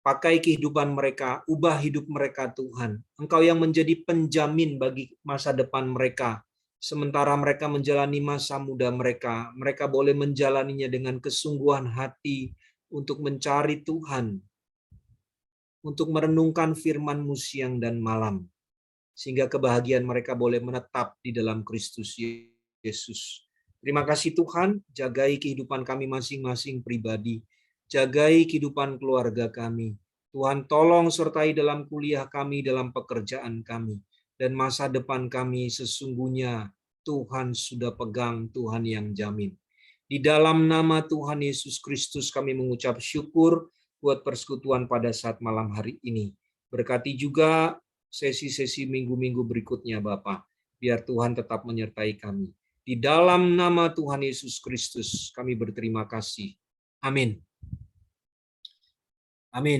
Pakai kehidupan mereka, ubah hidup mereka Tuhan. Engkau yang menjadi penjamin bagi masa depan mereka. Sementara mereka menjalani masa muda mereka, mereka boleh menjalaninya dengan kesungguhan hati untuk mencari Tuhan, untuk merenungkan firman-Mu siang dan malam, sehingga kebahagiaan mereka boleh menetap di dalam Kristus Yesus. Terima kasih Tuhan, jagai kehidupan kami masing-masing pribadi, jagai kehidupan keluarga kami. Tuhan tolong sertai dalam kuliah kami, dalam pekerjaan kami, dan masa depan kami sesungguhnya Tuhan sudah pegang, Tuhan yang jamin. Di dalam nama Tuhan Yesus Kristus kami mengucap syukur buat persekutuan pada saat malam hari ini. Berkati juga sesi-sesi minggu-minggu berikutnya Bapa. Biar Tuhan tetap menyertai kami. Di dalam nama Tuhan Yesus Kristus kami berterima kasih. Amin. Amin.